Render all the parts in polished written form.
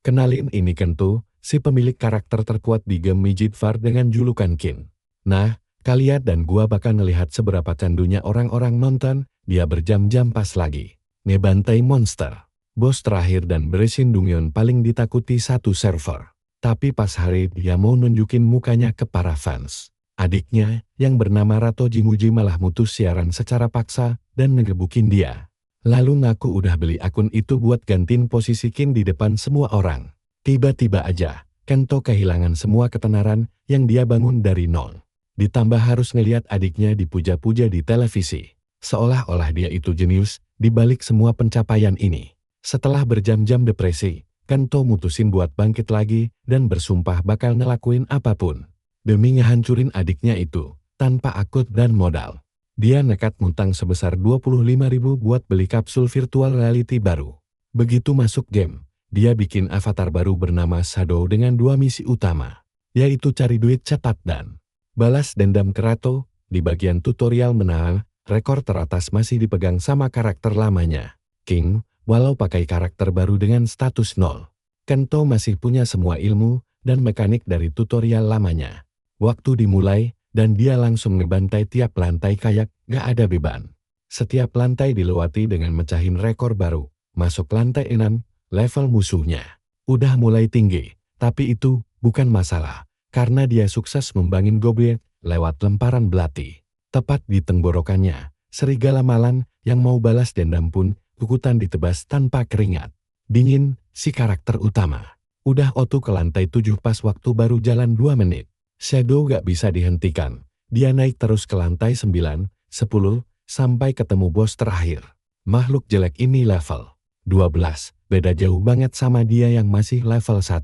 Kenalin, ini Kento, si pemilik karakter terkuat di game Mijit Var dengan julukan Kin. Nah, kalian dan gua bakal ngelihat seberapa candunya orang-orang nonton, dia berjam-jam pas lagi ngebantai monster. Bos terakhir dan Beresin Dungyeon paling ditakuti satu server. Tapi pas hari dia mau nunjukin mukanya ke para fans, adiknya yang bernama Rato Jimuji malah mutus siaran secara paksa dan ngegebukin dia. Lalu ngaku udah beli akun itu buat gantiin posisi Kin di depan semua orang. Tiba-tiba aja, Kento kehilangan semua ketenaran yang dia bangun dari nol. Ditambah harus ngeliat adiknya dipuja-puja di televisi. Seolah-olah dia itu jenius di balik semua pencapaian ini. Setelah berjam-jam depresi, Kento mutusin buat bangkit lagi dan bersumpah bakal ngelakuin apapun demi ngehancurin adiknya itu, tanpa akut dan modal. Dia nekat ngutang sebesar 25.000 buat beli kapsul virtual reality baru. Begitu masuk game, dia bikin avatar baru bernama Shadow dengan 2 misi utama, yaitu cari duit cepat dan balas dendam ke Rato. Di bagian tutorial menang, rekor teratas masih dipegang sama karakter lamanya, King, walau pakai karakter baru dengan status 0. Kento masih punya semua ilmu dan mekanik dari tutorial lamanya. Waktu dimulai, dan dia langsung ngebantai tiap lantai kayak gak ada beban. Setiap lantai dilewati dengan mecahin rekor baru. Masuk lantai 6, level musuhnya udah mulai tinggi, tapi itu bukan masalah, karena dia sukses membangin goblin lewat lemparan belati. Tepat di tenggorokannya, serigala malang yang mau balas dendam pun kukutan ditebas tanpa keringat dingin. Si karakter utama udah otu ke lantai 7 pas waktu baru jalan 2 menit. Shadow gak bisa dihentikan. Dia naik terus ke lantai 9, 10, sampai ketemu bos terakhir. Makhluk jelek ini level 12, beda jauh banget sama dia yang masih level 1.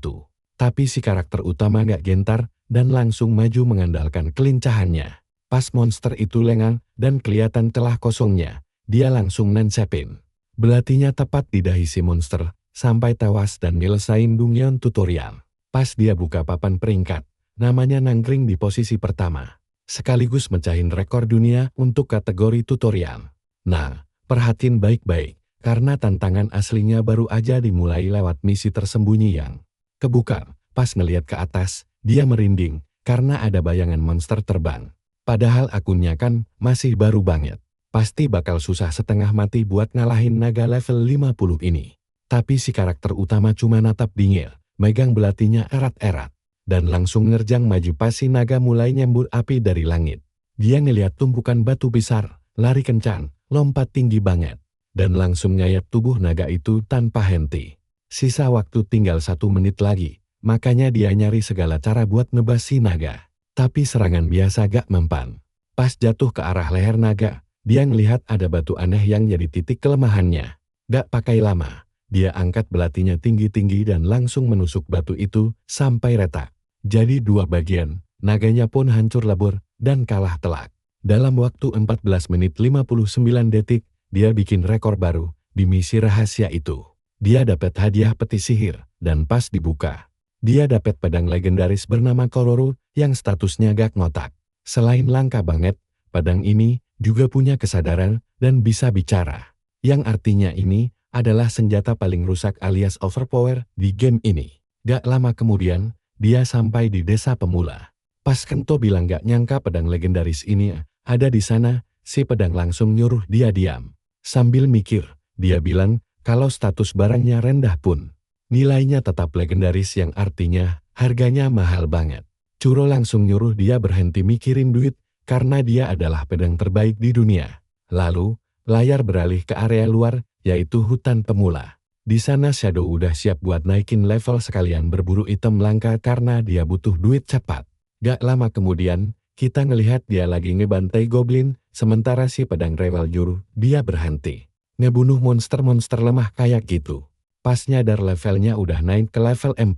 Tapi si karakter utama gak gentar dan langsung maju mengandalkan kelincahannya. Pas monster itu lengang dan kelihatan celah kosongnya, dia langsung nansepin belatinya tepat di dahi si monster, sampai tewas dan nyelesain Dungyeon tutorial. Pas dia buka papan peringkat, namanya nangkring di posisi pertama, sekaligus mecahin rekor dunia untuk kategori tutorial. Nah, perhatiin baik-baik, karena tantangan aslinya baru aja dimulai lewat misi tersembunyi yang kebuka. Pas ngeliat ke atas, dia merinding, karena ada bayangan monster terbang. Padahal akunnya kan masih baru banget. Pasti bakal susah setengah mati buat ngalahin naga level 50 ini. Tapi si karakter utama cuma natap dingin, megang belatinya erat-erat, dan langsung nerjang maju pas si naga mulai nyembur api dari langit. Dia ngeliat tumpukan batu besar, lari kencang, lompat tinggi banget, dan langsung nyayat tubuh naga itu tanpa henti. Sisa waktu tinggal 1 menit lagi, makanya dia nyari segala cara buat nebas si naga. Tapi serangan biasa gak mempan. Pas jatuh ke arah leher naga, dia ngelihat ada batu aneh yang jadi titik kelemahannya. Gak pakai lama, dia angkat belatinya tinggi-tinggi dan langsung menusuk batu itu sampai retak. Jadi 2 bagian, naganya pun hancur lebur dan kalah telak. Dalam waktu 14 menit 59 detik, dia bikin rekor baru di misi rahasia itu. Dia dapat hadiah peti sihir, dan pas dibuka, dia dapat pedang legendaris bernama Kororo yang statusnya gak ngotak. Selain langka banget, pedang ini juga punya kesadaran dan bisa bicara. Yang artinya ini adalah senjata paling rusak alias overpower di game ini. Gak lama kemudian, dia sampai di desa pemula. Pas Kento bilang gak nyangka pedang legendaris ini ada di sana, si pedang langsung nyuruh dia diam. Sambil mikir, dia bilang kalau status barangnya rendah pun nilainya tetap legendaris yang artinya harganya mahal banget. Curo langsung nyuruh dia berhenti mikirin duit, karena dia adalah pedang terbaik di dunia. Lalu, layar beralih ke area luar, yaitu hutan pemula. Di sana Shadow udah siap buat naikin level sekalian berburu item langka karena dia butuh duit cepat. Gak lama kemudian, kita ngelihat dia lagi ngebantai goblin, sementara si pedang rewel nyuruh dia berhenti ngebunuh monster-monster lemah kayak gitu. Pas nyadar levelnya udah naik ke level 4,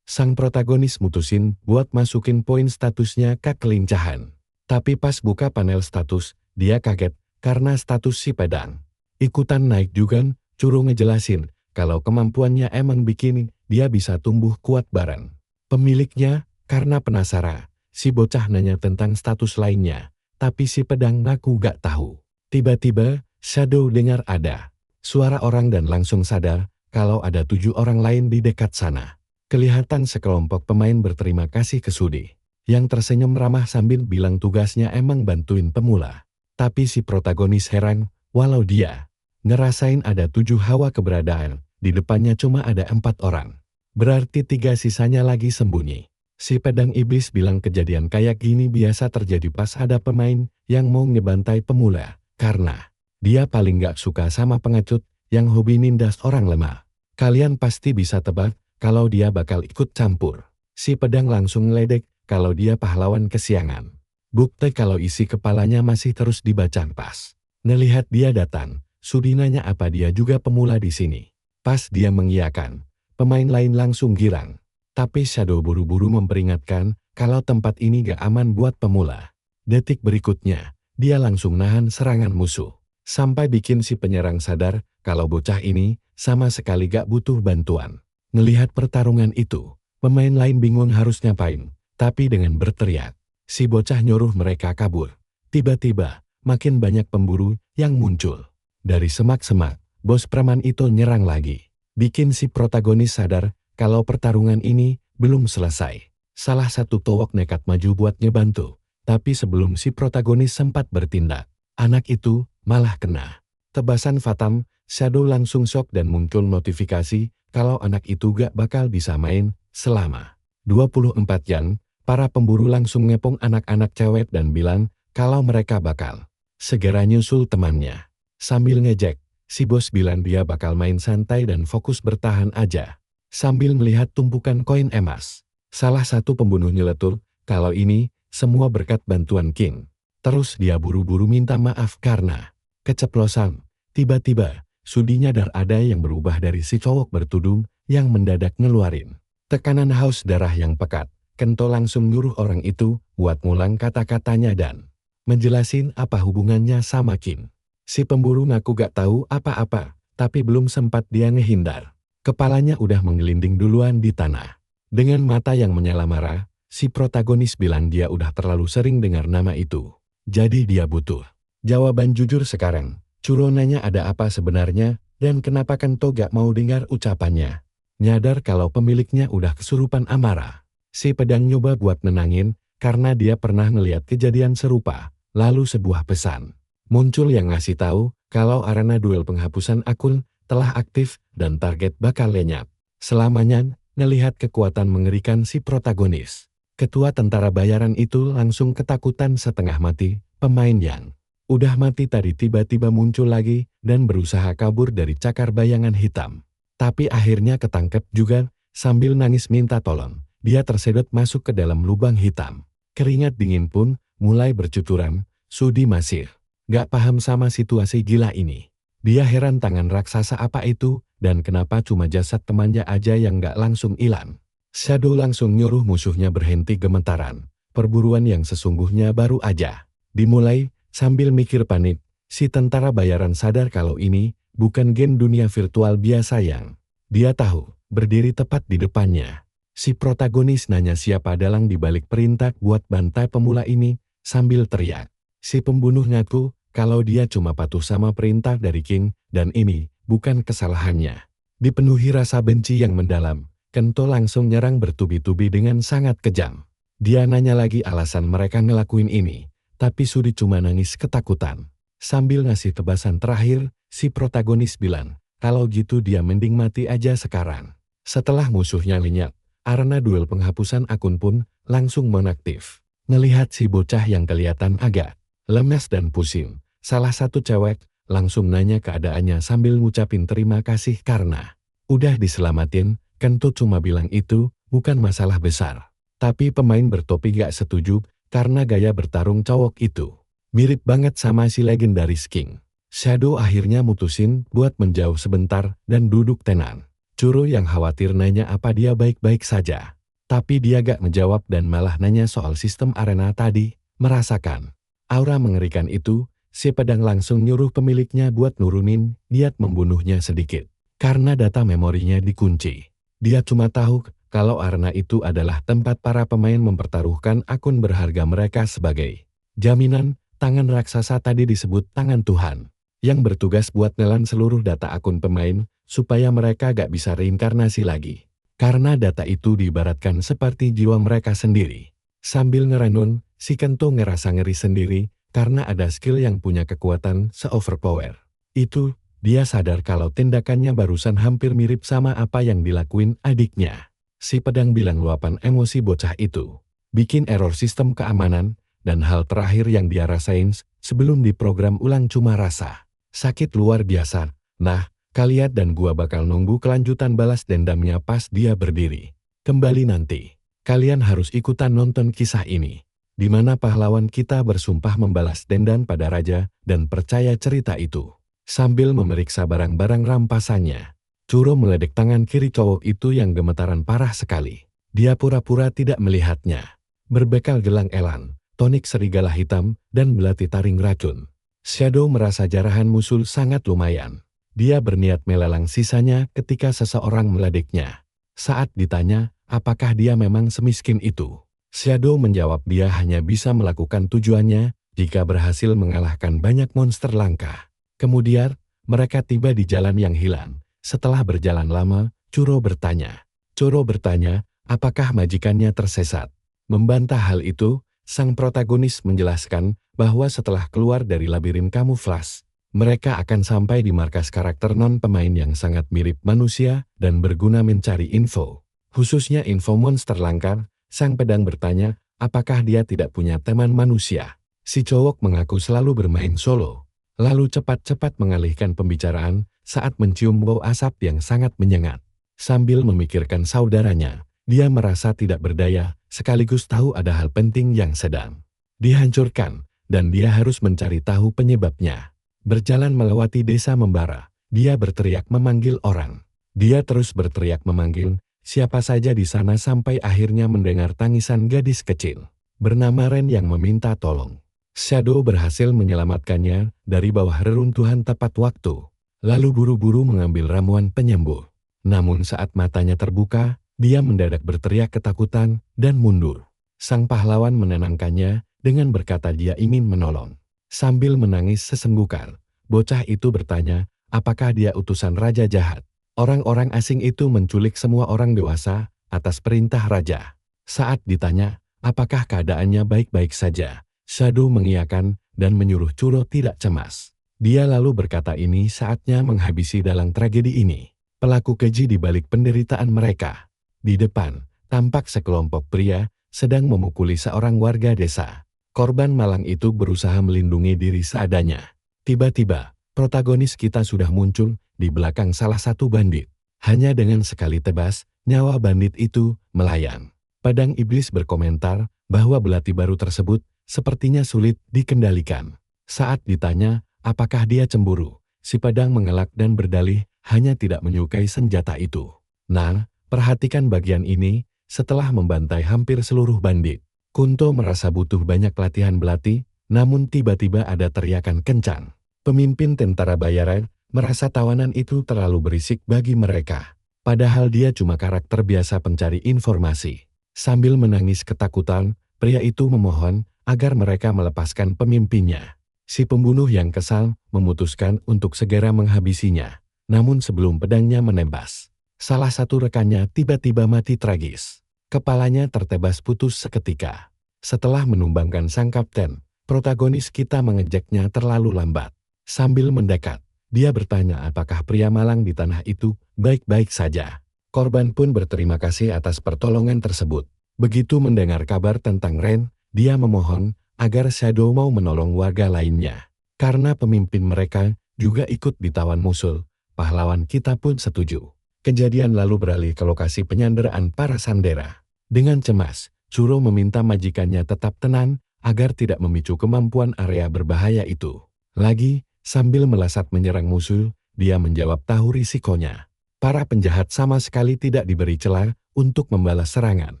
sang protagonis mutusin buat masukin poin statusnya ke kelincahan. Tapi pas buka panel status, dia kaget karena status si pedang ikutan naik juga. Curu ngejelasin kalau kemampuannya emang bikin dia bisa tumbuh kuat bareng pemiliknya. Karena penasaran, si bocah nanya tentang status lainnya, tapi si pedang ngaku gak tahu. Tiba-tiba, Shadow dengar ada suara orang dan langsung sadar kalau ada 7 orang lain di dekat sana. Kelihatan sekelompok pemain berterima kasih ke Sudi, yang tersenyum ramah sambil bilang tugasnya emang bantuin pemula. Tapi si protagonis heran, walau dia ngerasain ada 7 hawa keberadaan, di depannya cuma ada 4 orang. Berarti 3 sisanya lagi sembunyi. Si pedang iblis bilang kejadian kayak gini biasa terjadi pas ada pemain yang mau ngebantai pemula, karena dia paling gak suka sama pengecut yang hobi nindas orang lemah. Kalian pasti bisa tebak kalau dia bakal ikut campur. Si pedang langsung ngeledek kalau dia pahlawan kesiangan. Bukti kalau isi kepalanya masih terus dibaca pas. Ngelihat dia datang, Sudi nanya apa dia juga pemula di sini. Pas dia mengiyakan, pemain lain langsung girang. Tapi Shadow buru-buru memperingatkan kalau tempat ini gak aman buat pemula. Detik berikutnya, dia langsung nahan serangan musuh. Sampai bikin si penyerang sadar kalau bocah ini sama sekali gak butuh bantuan. Ngelihat pertarungan itu, pemain lain bingung harus ngapain. Tapi dengan berteriak, si bocah nyuruh mereka kabur. Tiba-tiba, makin banyak pemburu yang muncul. Dari semak-semak, bos preman itu nyerang lagi. Bikin si protagonis sadar kalau pertarungan ini belum selesai. Salah satu towok nekat maju buat ngebantu. Tapi sebelum si protagonis sempat bertindak, anak itu malah kena tebasan fatam. Shadow langsung shock dan muncul notifikasi kalau anak itu gak bakal bisa main selama 24 jam. Para pemburu langsung ngepong anak-anak cewek dan bilang kalau mereka bakal segera nyusul temannya. Sambil ngejek, si bos bilang dia bakal main santai dan fokus bertahan aja. Sambil melihat tumpukan koin emas, salah satu pembunuh nyeletur kalau ini semua berkat bantuan King. Terus dia buru-buru minta maaf karena keceplosan. Tiba-tiba, Sudi nyadar ada yang berubah dari si cowok bertudung yang mendadak ngeluarin tekanan haus darah yang pekat. Kento langsung nyuruh orang itu buat ngulang kata-katanya dan menjelasin apa hubungannya sama King. Si pemburu ngaku gak tahu apa-apa, tapi belum sempat dia ngehindar. Kepalanya udah menggelinding duluan di tanah. Dengan mata yang menyala marah, si protagonis bilang dia udah terlalu sering dengar nama itu. Jadi dia butuh jawaban jujur sekarang. Curo nanya ada apa sebenarnya, dan kenapa Kento gak mau dengar ucapannya. Nyadar kalau pemiliknya udah kesurupan amarah. Si pedang nyoba buat nenangin, karena dia pernah ngeliat kejadian serupa. Lalu sebuah pesan muncul yang ngasih tahu kalau arena duel penghapusan akun telah aktif dan target bakal lenyap. Selamanya, ngelihat kekuatan mengerikan si protagonis. Ketua tentara bayaran itu langsung ketakutan setengah mati. Pemain yang udah mati tadi tiba-tiba muncul lagi dan berusaha kabur dari cakar bayangan hitam. Tapi akhirnya ketangkep juga. Sambil nangis minta tolong, dia tersedot masuk ke dalam lubang hitam. Keringat dingin pun mulai bercucuran. Sudi masih gak paham sama situasi gila ini. Dia heran tangan raksasa apa itu, dan kenapa cuma jasad temannya aja yang gak langsung hilang. Shadow langsung nyuruh musuhnya berhenti gemetaran. Perburuan yang sesungguhnya baru aja dimulai. Sambil mikir panik, si tentara bayaran sadar kalau ini bukan game dunia virtual biasa yang dia tahu berdiri tepat di depannya. Si protagonis nanya siapa dalang di balik perintah buat bantai pemula ini sambil teriak. Si pembunuh ngaku kalau dia cuma patuh sama perintah dari King dan ini bukan kesalahannya. Dipenuhi rasa benci yang mendalam, Kento langsung nyerang bertubi-tubi dengan sangat kejam. Dia nanya lagi alasan mereka ngelakuin ini. Tapi Sudi cuma nangis ketakutan. Sambil ngasih tebasan terakhir, si protagonis bilang, kalau gitu dia mending mati aja sekarang. Setelah musuhnya lenyap, arena duel penghapusan akun pun langsung menaktif. Ngelihat si bocah yang kelihatan agak lemes dan pusing, salah satu cewek langsung nanya keadaannya sambil ngucapin terima kasih karena udah diselamatin. Kento cuma bilang itu bukan masalah besar. Tapi pemain bertopi gak setuju. Karena gaya bertarung cowok itu mirip banget sama si legendaris King. Shadow akhirnya mutusin buat menjauh sebentar dan duduk tenang. Curo yang khawatir nanya apa dia baik-baik saja. Tapi dia gak menjawab dan malah nanya soal sistem arena tadi. Merasakan aura mengerikan itu, si pedang langsung nyuruh pemiliknya buat nurunin niat membunuhnya sedikit. Karena data memorinya dikunci. Dia cuma tahu kalau arena itu adalah tempat para pemain mempertaruhkan akun berharga mereka sebagai jaminan. Tangan raksasa tadi disebut tangan Tuhan, yang bertugas buat nelan seluruh data akun pemain supaya mereka gak bisa reinkarnasi lagi. Karena data itu diibaratkan seperti jiwa mereka sendiri. Sambil ngerenun, si Kento ngerasa ngeri sendiri karena ada skill yang punya kekuatan se-overpower. Itu, dia sadar kalau tindakannya barusan hampir mirip sama apa yang dilakuin adiknya. Si pedang bilang luapan emosi bocah itu. Bikin error sistem keamanan, dan hal terakhir yang dia rasain sebelum diprogram ulang cuma rasa sakit luar biasa. Nah, kalian dan gua bakal nunggu kelanjutan balas dendamnya pas dia berdiri kembali nanti. Kalian harus ikutan nonton kisah ini, di mana pahlawan kita bersumpah membalas dendam pada raja dan percaya cerita itu. Sambil memeriksa barang-barang rampasannya, Churro meledek tangan kiri cowok itu yang gemetaran parah sekali. Dia pura-pura tidak melihatnya. Berbekal gelang elan, tonik serigala hitam, dan belati taring racun, Shadow merasa jarahan musuh sangat lumayan. Dia berniat melelang sisanya ketika seseorang meledeknya. Saat ditanya, apakah dia memang semiskin itu, Shadow menjawab dia hanya bisa melakukan tujuannya jika berhasil mengalahkan banyak monster langka. Kemudian, mereka tiba di jalan yang hilang. Setelah berjalan lama, Churro bertanya, apakah majikannya tersesat? Membantah hal itu, sang protagonis menjelaskan bahwa setelah keluar dari labirin kamuflas, mereka akan sampai di markas karakter non-pemain yang sangat mirip manusia dan berguna mencari info. Khususnya info monster langka. Sang pedang bertanya, apakah dia tidak punya teman manusia? Si cowok mengaku selalu bermain solo, lalu cepat-cepat mengalihkan pembicaraan saat mencium bau asap yang sangat menyengat. Sambil memikirkan saudaranya, dia merasa tidak berdaya, sekaligus tahu ada hal penting yang sedang dihancurkan, dan dia harus mencari tahu penyebabnya. Berjalan melewati desa membara, dia berteriak memanggil orang. Dia terus berteriak memanggil siapa saja di sana sampai akhirnya mendengar tangisan gadis kecil bernama Ren yang meminta tolong. Shadow berhasil menyelamatkannya dari bawah reruntuhan tepat waktu, lalu buru-buru mengambil ramuan penyembuh. Namun saat matanya terbuka, dia mendadak berteriak ketakutan dan mundur. Sang pahlawan menenangkannya dengan berkata dia ingin menolong. Sambil menangis sesenggukar, bocah itu bertanya, apakah dia utusan raja jahat? Orang-orang asing itu menculik semua orang dewasa atas perintah raja. Saat ditanya, apakah keadaannya baik-baik saja, Shadow mengiyakan dan menyuruh Churro tidak cemas. Dia lalu berkata ini saatnya menghabisi dalang tragedi ini. Pelaku keji di balik penderitaan mereka. Di depan, tampak sekelompok pria sedang memukuli seorang warga desa. Korban malang itu berusaha melindungi diri seadanya. Tiba-tiba, protagonis kita sudah muncul di belakang salah satu bandit. Hanya dengan sekali tebas, nyawa bandit itu melayang. Pedang Iblis berkomentar bahwa belati baru tersebut sepertinya sulit dikendalikan. Saat ditanya, apakah dia cemburu, si pedang mengelak dan berdalih hanya tidak menyukai senjata itu. Nah, perhatikan bagian ini, setelah membantai hampir seluruh bandit, Kunto merasa butuh banyak latihan belati, namun tiba-tiba ada teriakan kencang. Pemimpin tentara bayaran merasa tawanan itu terlalu berisik bagi mereka. Padahal dia cuma karakter biasa pencari informasi. Sambil menangis ketakutan, pria itu memohon agar mereka melepaskan pemimpinnya. Si pembunuh yang kesal memutuskan untuk segera menghabisinya. Namun sebelum pedangnya menembas, salah satu rekannya tiba-tiba mati tragis. Kepalanya tertebas putus seketika. Setelah menumbangkan sang kapten, protagonis kita mengejaknya terlalu lambat. Sambil mendekat, dia bertanya apakah pria malang di tanah itu baik-baik saja. Korban pun berterima kasih atas pertolongan tersebut. Begitu mendengar kabar tentang Ren, dia memohon agar Shadow mau menolong warga lainnya. Karena pemimpin mereka juga ikut ditawan musuh, pahlawan kita pun setuju. Kejadian lalu beralih ke lokasi penyanderaan para sandera. Dengan cemas, Churro meminta majikannya tetap tenang agar tidak memicu kemampuan area berbahaya itu. Lagi, sambil melesat menyerang musuh, dia menjawab tahu risikonya. Para penjahat sama sekali tidak diberi celah untuk membalas serangan.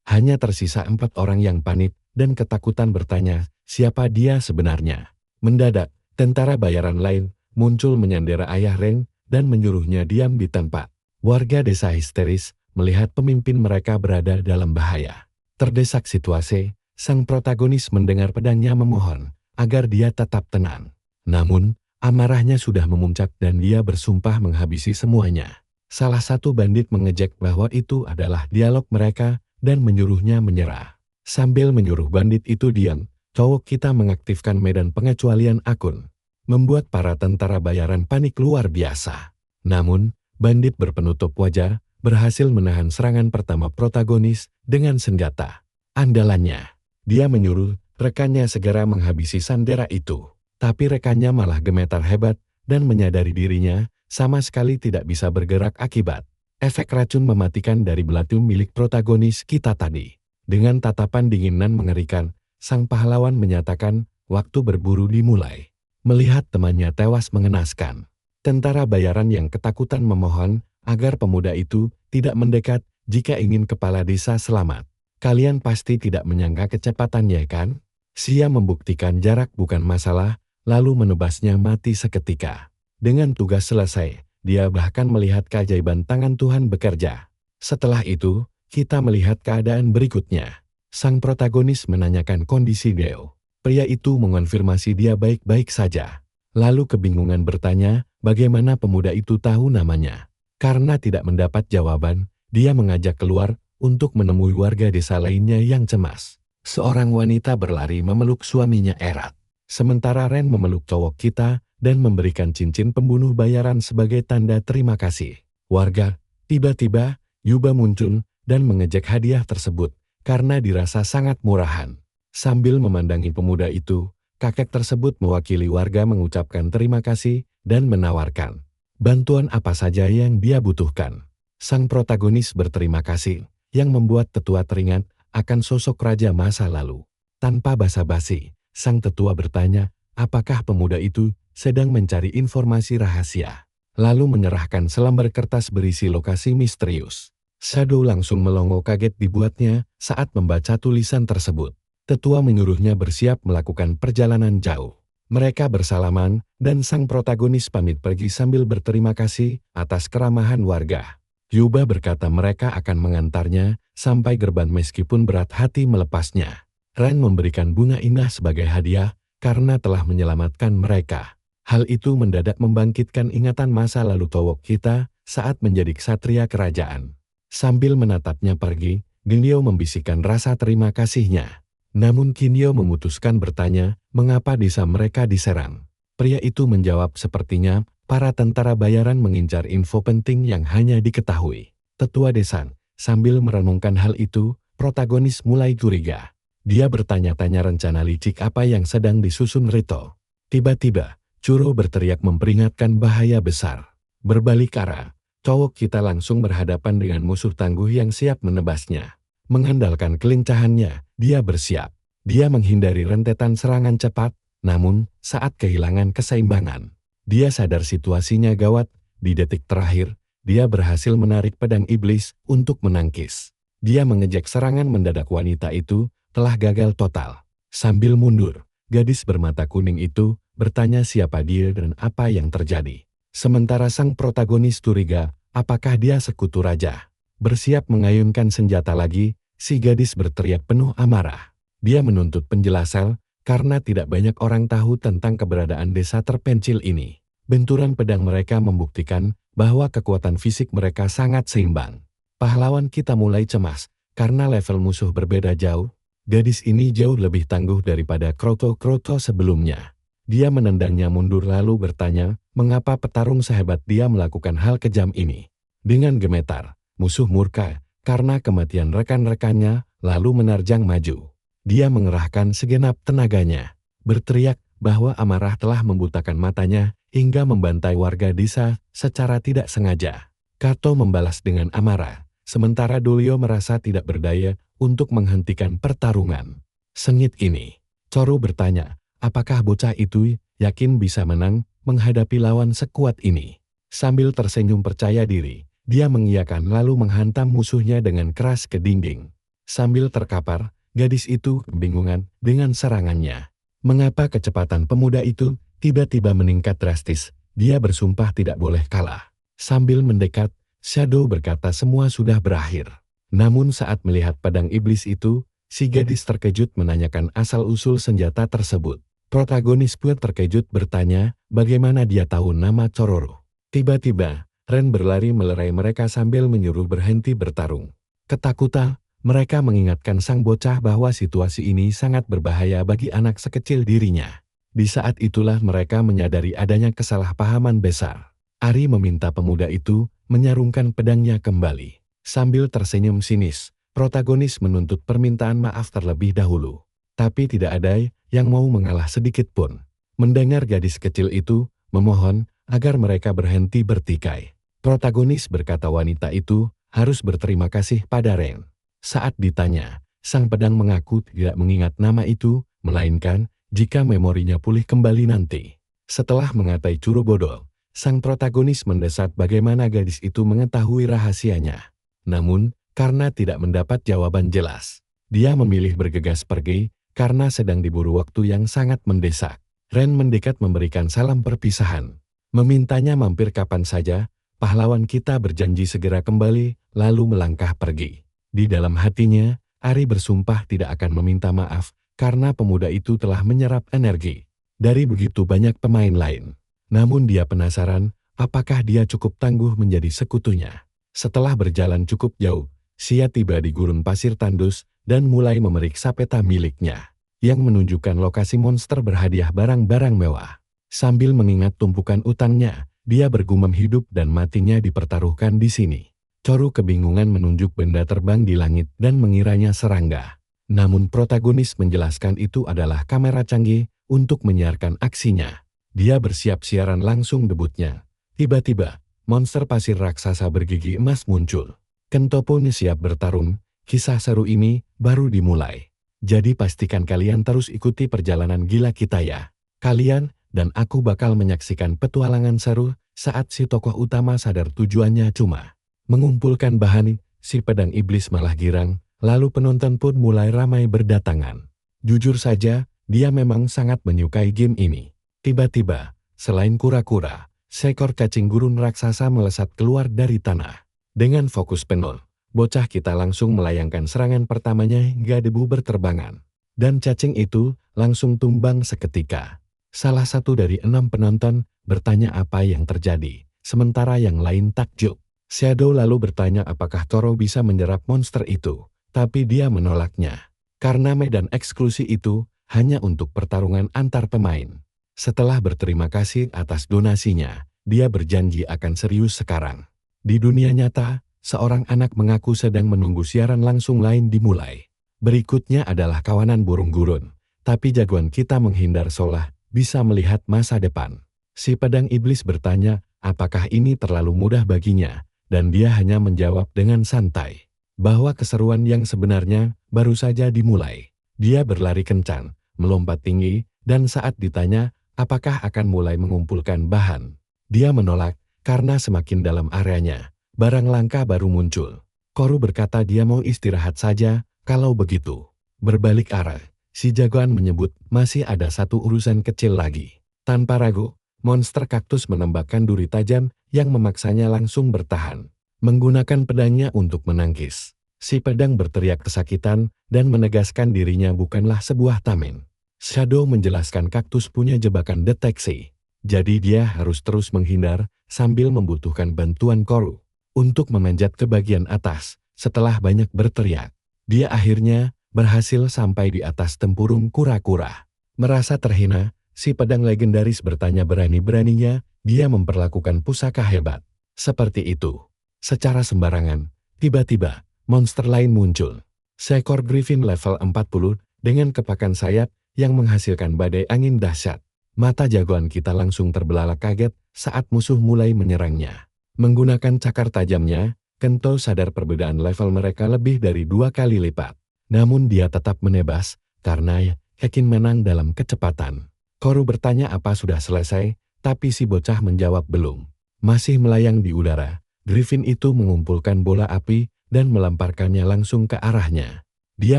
Hanya tersisa 4 orang yang panik dan ketakutan bertanya, siapa dia sebenarnya? Mendadak, tentara bayaran lain muncul menyandera ayah Ren dan menyuruhnya diam di tempat. Warga desa histeris melihat pemimpin mereka berada dalam bahaya. Terdesak situasi, sang protagonis mendengar pedangnya memohon agar dia tetap tenang. Namun, Amarahnya sudah memuncak dan dia bersumpah menghabisi semuanya. Salah satu bandit mengejek bahwa itu adalah dialog mereka dan menyuruhnya menyerah. Sambil menyuruh bandit itu diam, cowok kita mengaktifkan medan pengecualian akun, membuat para tentara bayaran panik luar biasa. Namun, bandit berpenutup wajah berhasil menahan serangan pertama protagonis dengan senjata andalannya. Dia menyuruh rekannya segera menghabisi sandera itu. Tapi rekannya malah gemetar hebat dan menyadari dirinya sama sekali tidak bisa bergerak akibat efek racun mematikan dari belati milik protagonis kita tadi. Dengan tatapan dingin dan mengerikan, sang pahlawan menyatakan waktu berburu dimulai. Melihat temannya tewas mengenaskan, tentara bayaran yang ketakutan memohon agar pemuda itu tidak mendekat jika ingin kepala desa selamat. Kalian pasti tidak menyangka kecepatannya kan? Sia membuktikan jarak bukan masalah, lalu menebasnya mati seketika. Dengan tugas selesai, dia bahkan melihat keajaiban tangan Tuhan bekerja. Setelah itu, kita melihat keadaan berikutnya. Sang protagonis menanyakan kondisi Deo. Pria itu mengonfirmasi dia baik-baik saja. Lalu kebingungan bertanya, bagaimana pemuda itu tahu namanya. Karena tidak mendapat jawaban, dia mengajak keluar untuk menemui warga desa lainnya yang cemas. Seorang wanita berlari memeluk suaminya erat. Sementara Ren memeluk cowok kita dan memberikan cincin pembunuh bayaran sebagai tanda terima kasih. Warga, tiba-tiba, Yuba muncul dan mengejek hadiah tersebut karena dirasa sangat murahan. Sambil memandangi pemuda itu, kakek tersebut mewakili warga mengucapkan terima kasih dan menawarkan bantuan apa saja yang dia butuhkan. Sang protagonis berterima kasih, yang membuat tetua teringat akan sosok raja masa lalu. Tanpa basa-basi, sang tetua bertanya, apakah pemuda itu sedang mencari informasi rahasia, lalu menyerahkan selembar kertas berisi lokasi misterius. Shadow langsung melongo kaget dibuatnya saat membaca tulisan tersebut. Tetua menyuruhnya bersiap melakukan perjalanan jauh. Mereka bersalaman, dan sang protagonis pamit pergi sambil berterima kasih atas keramahan warga. Yuba berkata mereka akan mengantarnya sampai gerbang meskipun berat hati melepasnya. Ren memberikan bunga indah sebagai hadiah karena telah menyelamatkan mereka. Hal itu mendadak membangkitkan ingatan masa lalu Towok kita saat menjadi ksatria kerajaan. Sambil menatapnya pergi, Ginyo membisikkan rasa terima kasihnya. Namun Kinyo memutuskan bertanya, mengapa desa mereka diserang. Pria itu menjawab sepertinya para tentara bayaran mengincar info penting yang hanya diketahui. Tetua desa, sambil merenungkan hal itu, protagonis mulai curiga. Dia bertanya-tanya rencana licik apa yang sedang disusun Rito. Tiba-tiba, Churro berteriak memperingatkan bahaya besar. Berbalik arah, cowok kita langsung berhadapan dengan musuh tangguh yang siap menebasnya. Mengandalkan kelincahannya, dia bersiap. Dia menghindari rentetan serangan cepat, namun saat kehilangan keseimbangan, dia sadar situasinya gawat. Di detik terakhir, dia berhasil menarik pedang iblis untuk menangkis. Dia mengejek serangan mendadak wanita itu, telah gagal total. Sambil mundur, gadis bermata kuning itu bertanya siapa dia dan apa yang terjadi. Sementara sang protagonis curiga, apakah dia sekutu raja? Bersiap mengayunkan senjata lagi, si gadis berteriak penuh amarah. Dia menuntut penjelasan, karena tidak banyak orang tahu tentang keberadaan desa terpencil ini. Benturan pedang mereka membuktikan bahwa kekuatan fisik mereka sangat seimbang. Pahlawan kita mulai cemas, karena level musuh berbeda jauh. Gadis ini jauh lebih tangguh daripada kroto-kroto sebelumnya. Dia menendangnya mundur lalu bertanya, mengapa petarung sehebat dia melakukan hal kejam ini. Dengan gemetar, musuh murka, karena kematian rekan-rekannya, lalu menerjang maju. Dia mengerahkan segenap tenaganya, berteriak bahwa amarah telah membutakan matanya, hingga membantai warga desa secara tidak sengaja. Kato membalas dengan amarah, sementara Dulyo merasa tidak berdaya untuk menghentikan pertarungan. Sengit ini, Choro bertanya, apakah bocah itu yakin bisa menang menghadapi lawan sekuat ini? Sambil tersenyum percaya diri, dia mengiyakan lalu menghantam musuhnya dengan keras ke dinding. Sambil terkapar, gadis itu kebingungan dengan serangannya. Mengapa kecepatan pemuda itu tiba-tiba meningkat drastis? Dia bersumpah tidak boleh kalah. Sambil mendekat, Shadow berkata semua sudah berakhir. Namun saat melihat pedang iblis itu, si gadis terkejut menanyakan asal-usul senjata tersebut. Protagonis pun terkejut bertanya, bagaimana dia tahu nama Cororo. Tiba-tiba, Ren berlari melerai mereka sambil menyuruh berhenti bertarung. Ketakutan, mereka mengingatkan sang bocah bahwa situasi ini sangat berbahaya bagi anak sekecil dirinya. Di saat itulah mereka menyadari adanya kesalahpahaman besar. Ari meminta pemuda itu menyarungkan pedangnya kembali. Sambil tersenyum sinis, protagonis menuntut permintaan maaf terlebih dahulu. Tapi tidak ada yang mau mengalah sedikit pun. Mendengar gadis kecil itu memohon agar mereka berhenti bertikai. Protagonis berkata wanita itu harus berterima kasih pada Ren. Saat ditanya, sang pedang mengaku tidak mengingat nama itu, melainkan jika memorinya pulih kembali nanti. Setelah mengatai curu bodoh, sang protagonis mendesak bagaimana gadis itu mengetahui rahasianya. Namun, karena tidak mendapat jawaban jelas, dia memilih bergegas pergi karena sedang diburu waktu yang sangat mendesak. Ren mendekat memberikan salam perpisahan. Memintanya mampir kapan saja, pahlawan kita berjanji segera kembali, lalu melangkah pergi. Di dalam hatinya, Ari bersumpah tidak akan meminta maaf, karena pemuda itu telah menyerap energi dari begitu banyak pemain lain. Namun dia penasaran, apakah dia cukup tangguh menjadi sekutunya. Setelah berjalan cukup jauh, Xia tiba di gurun pasir tandus dan mulai memeriksa peta miliknya, yang menunjukkan lokasi monster berhadiah barang-barang mewah. Sambil mengingat tumpukan utangnya, dia bergumam hidup dan matinya dipertaruhkan di sini. Coru kebingungan menunjuk benda terbang di langit dan mengiranya serangga. Namun protagonis menjelaskan itu adalah kamera canggih untuk menyiarkan aksinya. Dia bersiap siaran langsung debutnya. Tiba-tiba, monster pasir raksasa bergigi emas muncul. Kento pun siap bertarung, kisah seru ini baru dimulai. Jadi pastikan kalian terus ikuti perjalanan gila kita ya. Kalian dan aku bakal menyaksikan petualangan seru saat si tokoh utama sadar tujuannya cuma mengumpulkan bahan. Si pedang iblis malah girang, lalu penonton pun mulai ramai berdatangan. Jujur saja, dia memang sangat menyukai game ini. Tiba-tiba, selain kura-kura, seekor cacing gurun raksasa melesat keluar dari tanah. Dengan fokus penuh, bocah kita langsung melayangkan serangan pertamanya hingga debu berterbangan. Dan cacing itu langsung tumbang seketika. Salah satu dari 6 penonton bertanya apa yang terjadi, sementara yang lain takjub. Shadow lalu bertanya apakah Toro bisa menyerap monster itu, tapi dia menolaknya. Karena medan eksklusi itu hanya untuk pertarungan antar pemain. Setelah berterima kasih atas donasinya, dia berjanji akan serius sekarang. Di dunia nyata, seorang anak mengaku sedang menunggu siaran langsung lain dimulai. Berikutnya adalah kawanan burung gurun, tapi jagoan kita menghindar solah, bisa melihat masa depan. Si pedang iblis bertanya, apakah ini terlalu mudah baginya, dan dia hanya menjawab dengan santai, bahwa keseruan yang sebenarnya baru saja dimulai. Dia berlari kencang, melompat tinggi, dan saat ditanya, apakah akan mulai mengumpulkan bahan, dia menolak, karena semakin dalam areanya, barang langka baru muncul. Koru berkata dia mau istirahat saja, kalau begitu. Berbalik arah, si jagoan menyebut masih ada satu urusan kecil lagi. Tanpa ragu, monster kaktus menembakkan duri tajam yang memaksanya langsung bertahan. Menggunakan pedangnya untuk menangkis. Si pedang berteriak kesakitan dan menegaskan dirinya bukanlah sebuah tameng. Shadow menjelaskan kaktus punya jebakan deteksi. Jadi dia harus terus menghindar sambil membutuhkan bantuan Koru. Untuk memanjat ke bagian atas, setelah banyak berteriak, dia akhirnya berhasil sampai di atas tempurung kura-kura. Merasa terhina, si pedang legendaris bertanya berani-beraninya dia memperlakukan pusaka hebat. Seperti itu. Secara sembarangan, tiba-tiba, monster lain muncul. Seekor griffin level 40 dengan kepakan sayap yang menghasilkan badai angin dahsyat. Mata jagoan kita langsung terbelalak kaget saat musuh mulai menyerangnya. Menggunakan cakar tajamnya, Kento sadar perbedaan level mereka lebih dari 2 kali lipat. Namun dia tetap menebas, karena yakin menang dalam kecepatan. Koru bertanya apa sudah selesai, tapi si bocah menjawab belum. Masih melayang di udara, griffin itu mengumpulkan bola api dan melemparkannya langsung ke arahnya. Dia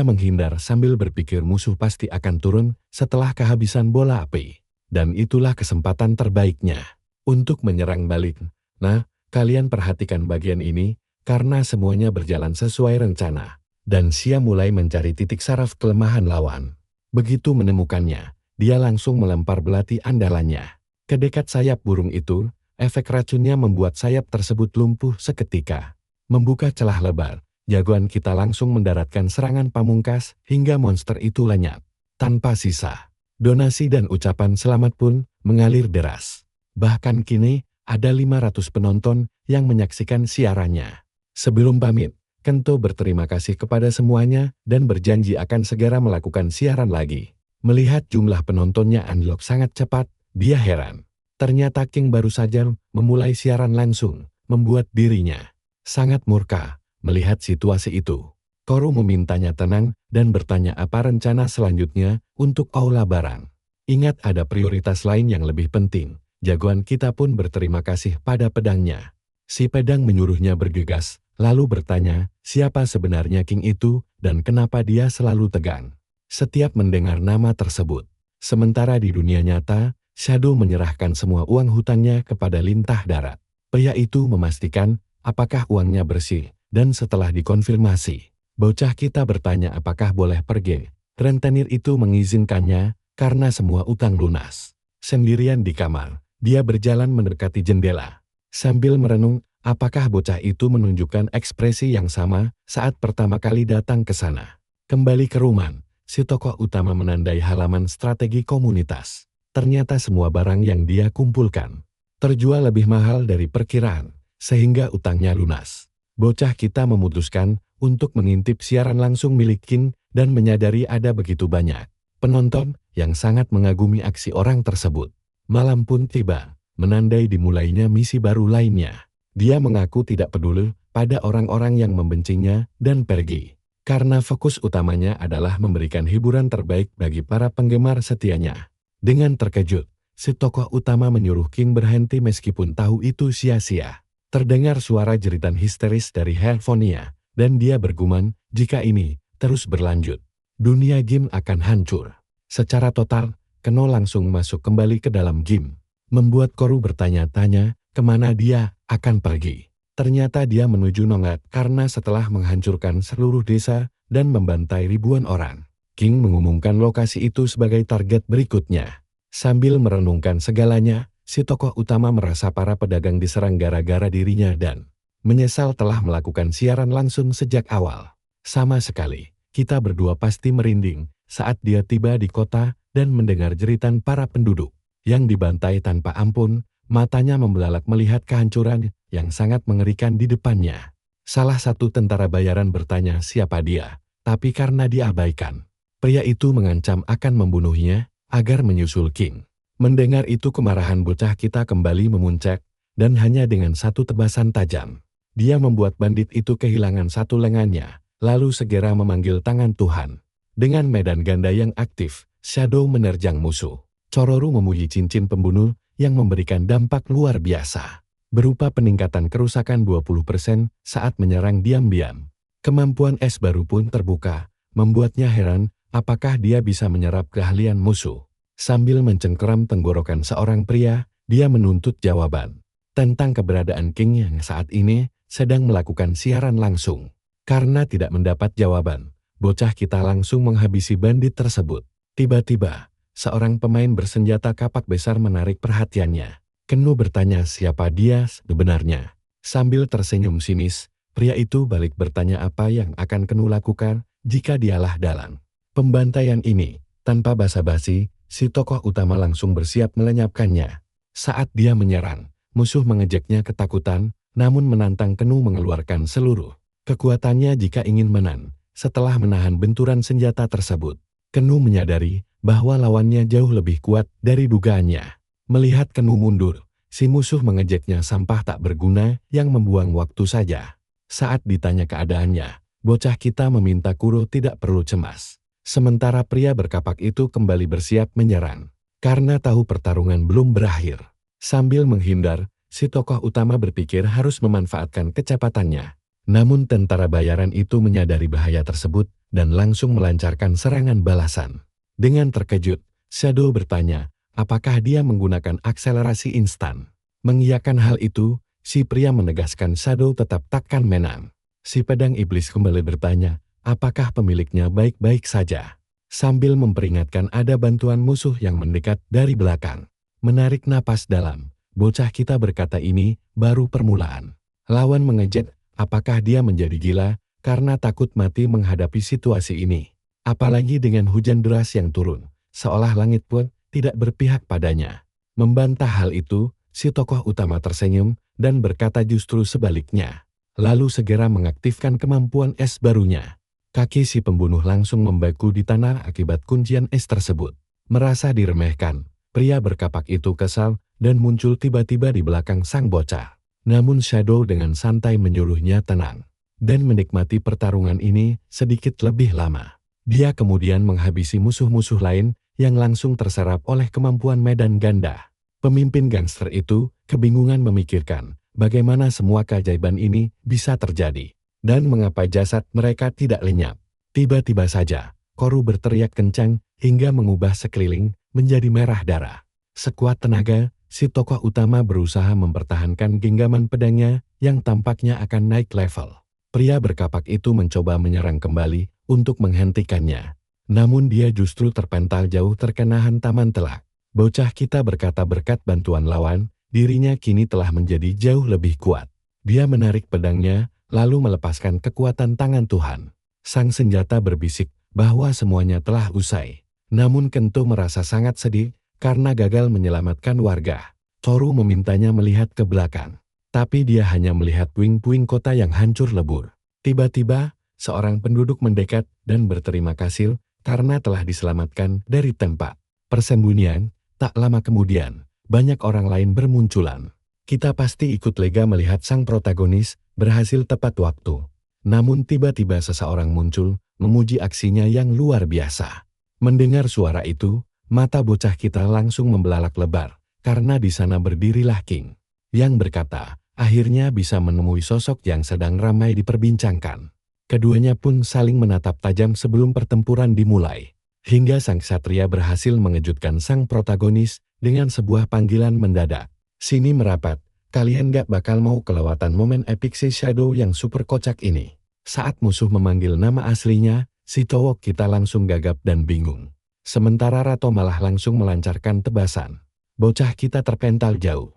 menghindar sambil berpikir musuh pasti akan turun setelah kehabisan bola api. Dan itulah kesempatan terbaiknya untuk menyerang balik. Nah, kalian perhatikan bagian ini, karena semuanya berjalan sesuai rencana. Dan Xia mulai mencari titik saraf kelemahan lawan. Begitu menemukannya, dia langsung melempar belati andalannya ke dekat sayap burung itu. Efek racunnya membuat sayap tersebut lumpuh seketika. Membuka celah lebar, jagoan kita langsung mendaratkan serangan pamungkas hingga monster itu lenyap tanpa sisa. Donasi dan ucapan selamat pun mengalir deras. Bahkan kini ada 500 penonton yang menyaksikan siarannya. Sebelum pamit, Kento berterima kasih kepada semuanya dan berjanji akan segera melakukan siaran lagi. Melihat jumlah penontonnya unlock sangat cepat, dia heran. Ternyata King baru saja memulai siaran langsung, membuat dirinya sangat murka melihat situasi itu. Koru memintanya tenang dan bertanya apa rencana selanjutnya untuk Aula Barang. Ingat ada prioritas lain yang lebih penting. Jagoan kita pun berterima kasih pada pedangnya. Si pedang menyuruhnya bergegas, lalu bertanya siapa sebenarnya King itu dan kenapa dia selalu tegang setiap mendengar nama tersebut. Sementara di dunia nyata, Shadow menyerahkan semua uang hutangnya kepada Lintah Darat. Pria itu memastikan apakah uangnya bersih, dan setelah dikonfirmasi, bocah kita bertanya apakah boleh pergi. Rentenir itu mengizinkannya karena semua utang lunas. Sendirian di kamar, dia berjalan mendekati jendela. Sambil merenung, apakah bocah itu menunjukkan ekspresi yang sama saat pertama kali datang ke sana. Kembali ke rumah, si tokoh utama menandai halaman strategi komunitas. Ternyata semua barang yang dia kumpulkan terjual lebih mahal dari perkiraan, sehingga utangnya lunas. Bocah kita memutuskan untuk mengintip siaran langsung milik King dan menyadari ada begitu banyak penonton yang sangat mengagumi aksi orang tersebut. Malam pun tiba, menandai dimulainya misi baru lainnya. Dia mengaku tidak peduli pada orang-orang yang membencinya dan pergi, karena fokus utamanya adalah memberikan hiburan terbaik bagi para penggemar setianya. Dengan terkejut, si tokoh utama menyuruh King berhenti meskipun tahu itu sia-sia. Terdengar suara jeritan histeris dari handphonenya, dan dia bergumam, jika ini terus berlanjut, dunia game akan hancur. Secara total, Keno langsung masuk kembali ke dalam game, membuat Koru bertanya-tanya kemana dia akan pergi. Ternyata dia menuju Nongat karena setelah menghancurkan seluruh desa dan membantai ribuan orang, King mengumumkan lokasi itu sebagai target berikutnya. Sambil merenungkan segalanya, si tokoh utama merasa para pedagang diserang gara-gara dirinya dan menyesal telah melakukan siaran langsung sejak awal. Sama sekali, kita berdua pasti merinding saat dia tiba di kota dan mendengar jeritan para penduduk yang dibantai tanpa ampun. Matanya membelalak melihat kehancuran yang sangat mengerikan di depannya. Salah satu tentara bayaran bertanya siapa dia, tapi karena diabaikan, pria itu mengancam akan membunuhnya agar menyusul King. Mendengar itu kemarahan bocah kita kembali memuncak, dan hanya dengan satu tebasan tajam, dia membuat bandit itu kehilangan satu lengannya, lalu segera memanggil tangan Tuhan. Dengan medan ganda yang aktif, Shadow menerjang musuh. Cororu memuji cincin pembunuh yang memberikan dampak luar biasa, berupa peningkatan kerusakan 20% saat menyerang diam-diam. Kemampuan es baru pun terbuka, membuatnya heran apakah dia bisa menyerap keahlian musuh. Sambil mencengkeram tenggorokan seorang pria, dia menuntut jawaban tentang keberadaan King yang saat ini sedang melakukan siaran langsung. Karena tidak mendapat jawaban, bocah kita langsung menghabisi bandit tersebut. Tiba-tiba, seorang pemain bersenjata kapak besar menarik perhatiannya. Keno bertanya siapa dia sebenarnya. Sambil tersenyum sinis, pria itu balik bertanya apa yang akan Keno lakukan jika dialah dalang pembantaian ini. Tanpa basa-basi, si tokoh utama langsung bersiap melenyapkannya. Saat dia menyerang, musuh mengejeknya ketakutan, namun menantang Keno mengeluarkan seluruh kekuatannya jika ingin menang. Setelah menahan benturan senjata tersebut, Keno menyadari bahwa lawannya jauh lebih kuat dari dugaannya. Melihat Keno mundur, si musuh mengejeknya sampah tak berguna yang membuang waktu saja. Saat ditanya keadaannya, bocah kita meminta Kuro tidak perlu cemas. Sementara pria berkapak itu kembali bersiap menyerang, karena tahu pertarungan belum berakhir. Sambil menghindar, si tokoh utama berpikir harus memanfaatkan kecepatannya. Namun tentara bayaran itu menyadari bahaya tersebut dan langsung melancarkan serangan balasan. Dengan terkejut, Shadow bertanya, apakah dia menggunakan akselerasi instan? Mengiyakan hal itu, si pria menegaskan Shadow tetap takkan menang. Si pedang iblis kembali bertanya, apakah pemiliknya baik-baik saja? sambil memperingatkan ada bantuan musuh yang mendekat dari belakang. Menarik napas dalam, bocah kita berkata ini baru permulaan. Lawan mengejek, apakah dia menjadi gila karena takut mati menghadapi situasi ini. Apalagi dengan hujan deras yang turun, seolah langit pun tidak berpihak padanya. Membantah hal itu, si tokoh utama tersenyum dan berkata justru sebaliknya. Lalu segera mengaktifkan kemampuan es barunya. Kaki si pembunuh langsung membeku di tanah akibat kuncian es tersebut. Merasa diremehkan, pria berkapak itu kesal dan muncul tiba-tiba di belakang sang bocah. Namun Shadow dengan santai menyuruhnya tenang dan menikmati pertarungan ini sedikit lebih lama. Dia kemudian menghabisi musuh-musuh lain yang langsung terserap oleh kemampuan medan ganda. Pemimpin gangster itu kebingungan memikirkan bagaimana semua keajaiban ini bisa terjadi dan mengapa jasad mereka tidak lenyap. Tiba-tiba saja, Koru berteriak kencang hingga mengubah sekeliling menjadi merah darah. Sekuat tenaga, si tokoh utama berusaha mempertahankan genggaman pedangnya yang tampaknya akan naik level. Pria berkapak itu mencoba menyerang kembali untuk menghentikannya. Namun dia justru terpental jauh terkena hantaman telak. Bocah kita berkata berkat bantuan lawan, dirinya kini telah menjadi jauh lebih kuat. Dia menarik pedangnya, lalu melepaskan kekuatan tangan Tuhan. Sang senjata berbisik bahwa semuanya telah usai. Namun Kento merasa sangat sedih karena gagal menyelamatkan warga. Toru memintanya melihat ke belakang. Tapi dia hanya melihat puing-puing kota yang hancur lebur. Tiba-tiba, seorang penduduk mendekat dan berterima kasih karena telah diselamatkan dari tempat persembunyian. Tak lama kemudian, banyak orang lain bermunculan. Kita pasti ikut lega melihat sang protagonis berhasil tepat waktu. Namun tiba-tiba seseorang muncul, memuji aksinya yang luar biasa. Mendengar suara itu, mata bocah kita langsung membelalak lebar, karena di sana berdirilah King, yang berkata, akhirnya bisa menemui sosok yang sedang ramai diperbincangkan. Keduanya pun saling menatap tajam sebelum pertempuran dimulai. Hingga sang ksatria berhasil mengejutkan sang protagonis dengan sebuah panggilan mendadak. Sini merapat, kalian gak bakal mau kelewatan momen epik si Shadow yang super kocak ini. Saat musuh memanggil nama aslinya, si cowok kita langsung gagap dan bingung. Sementara Rato malah langsung melancarkan tebasan. Bocah kita terpental jauh.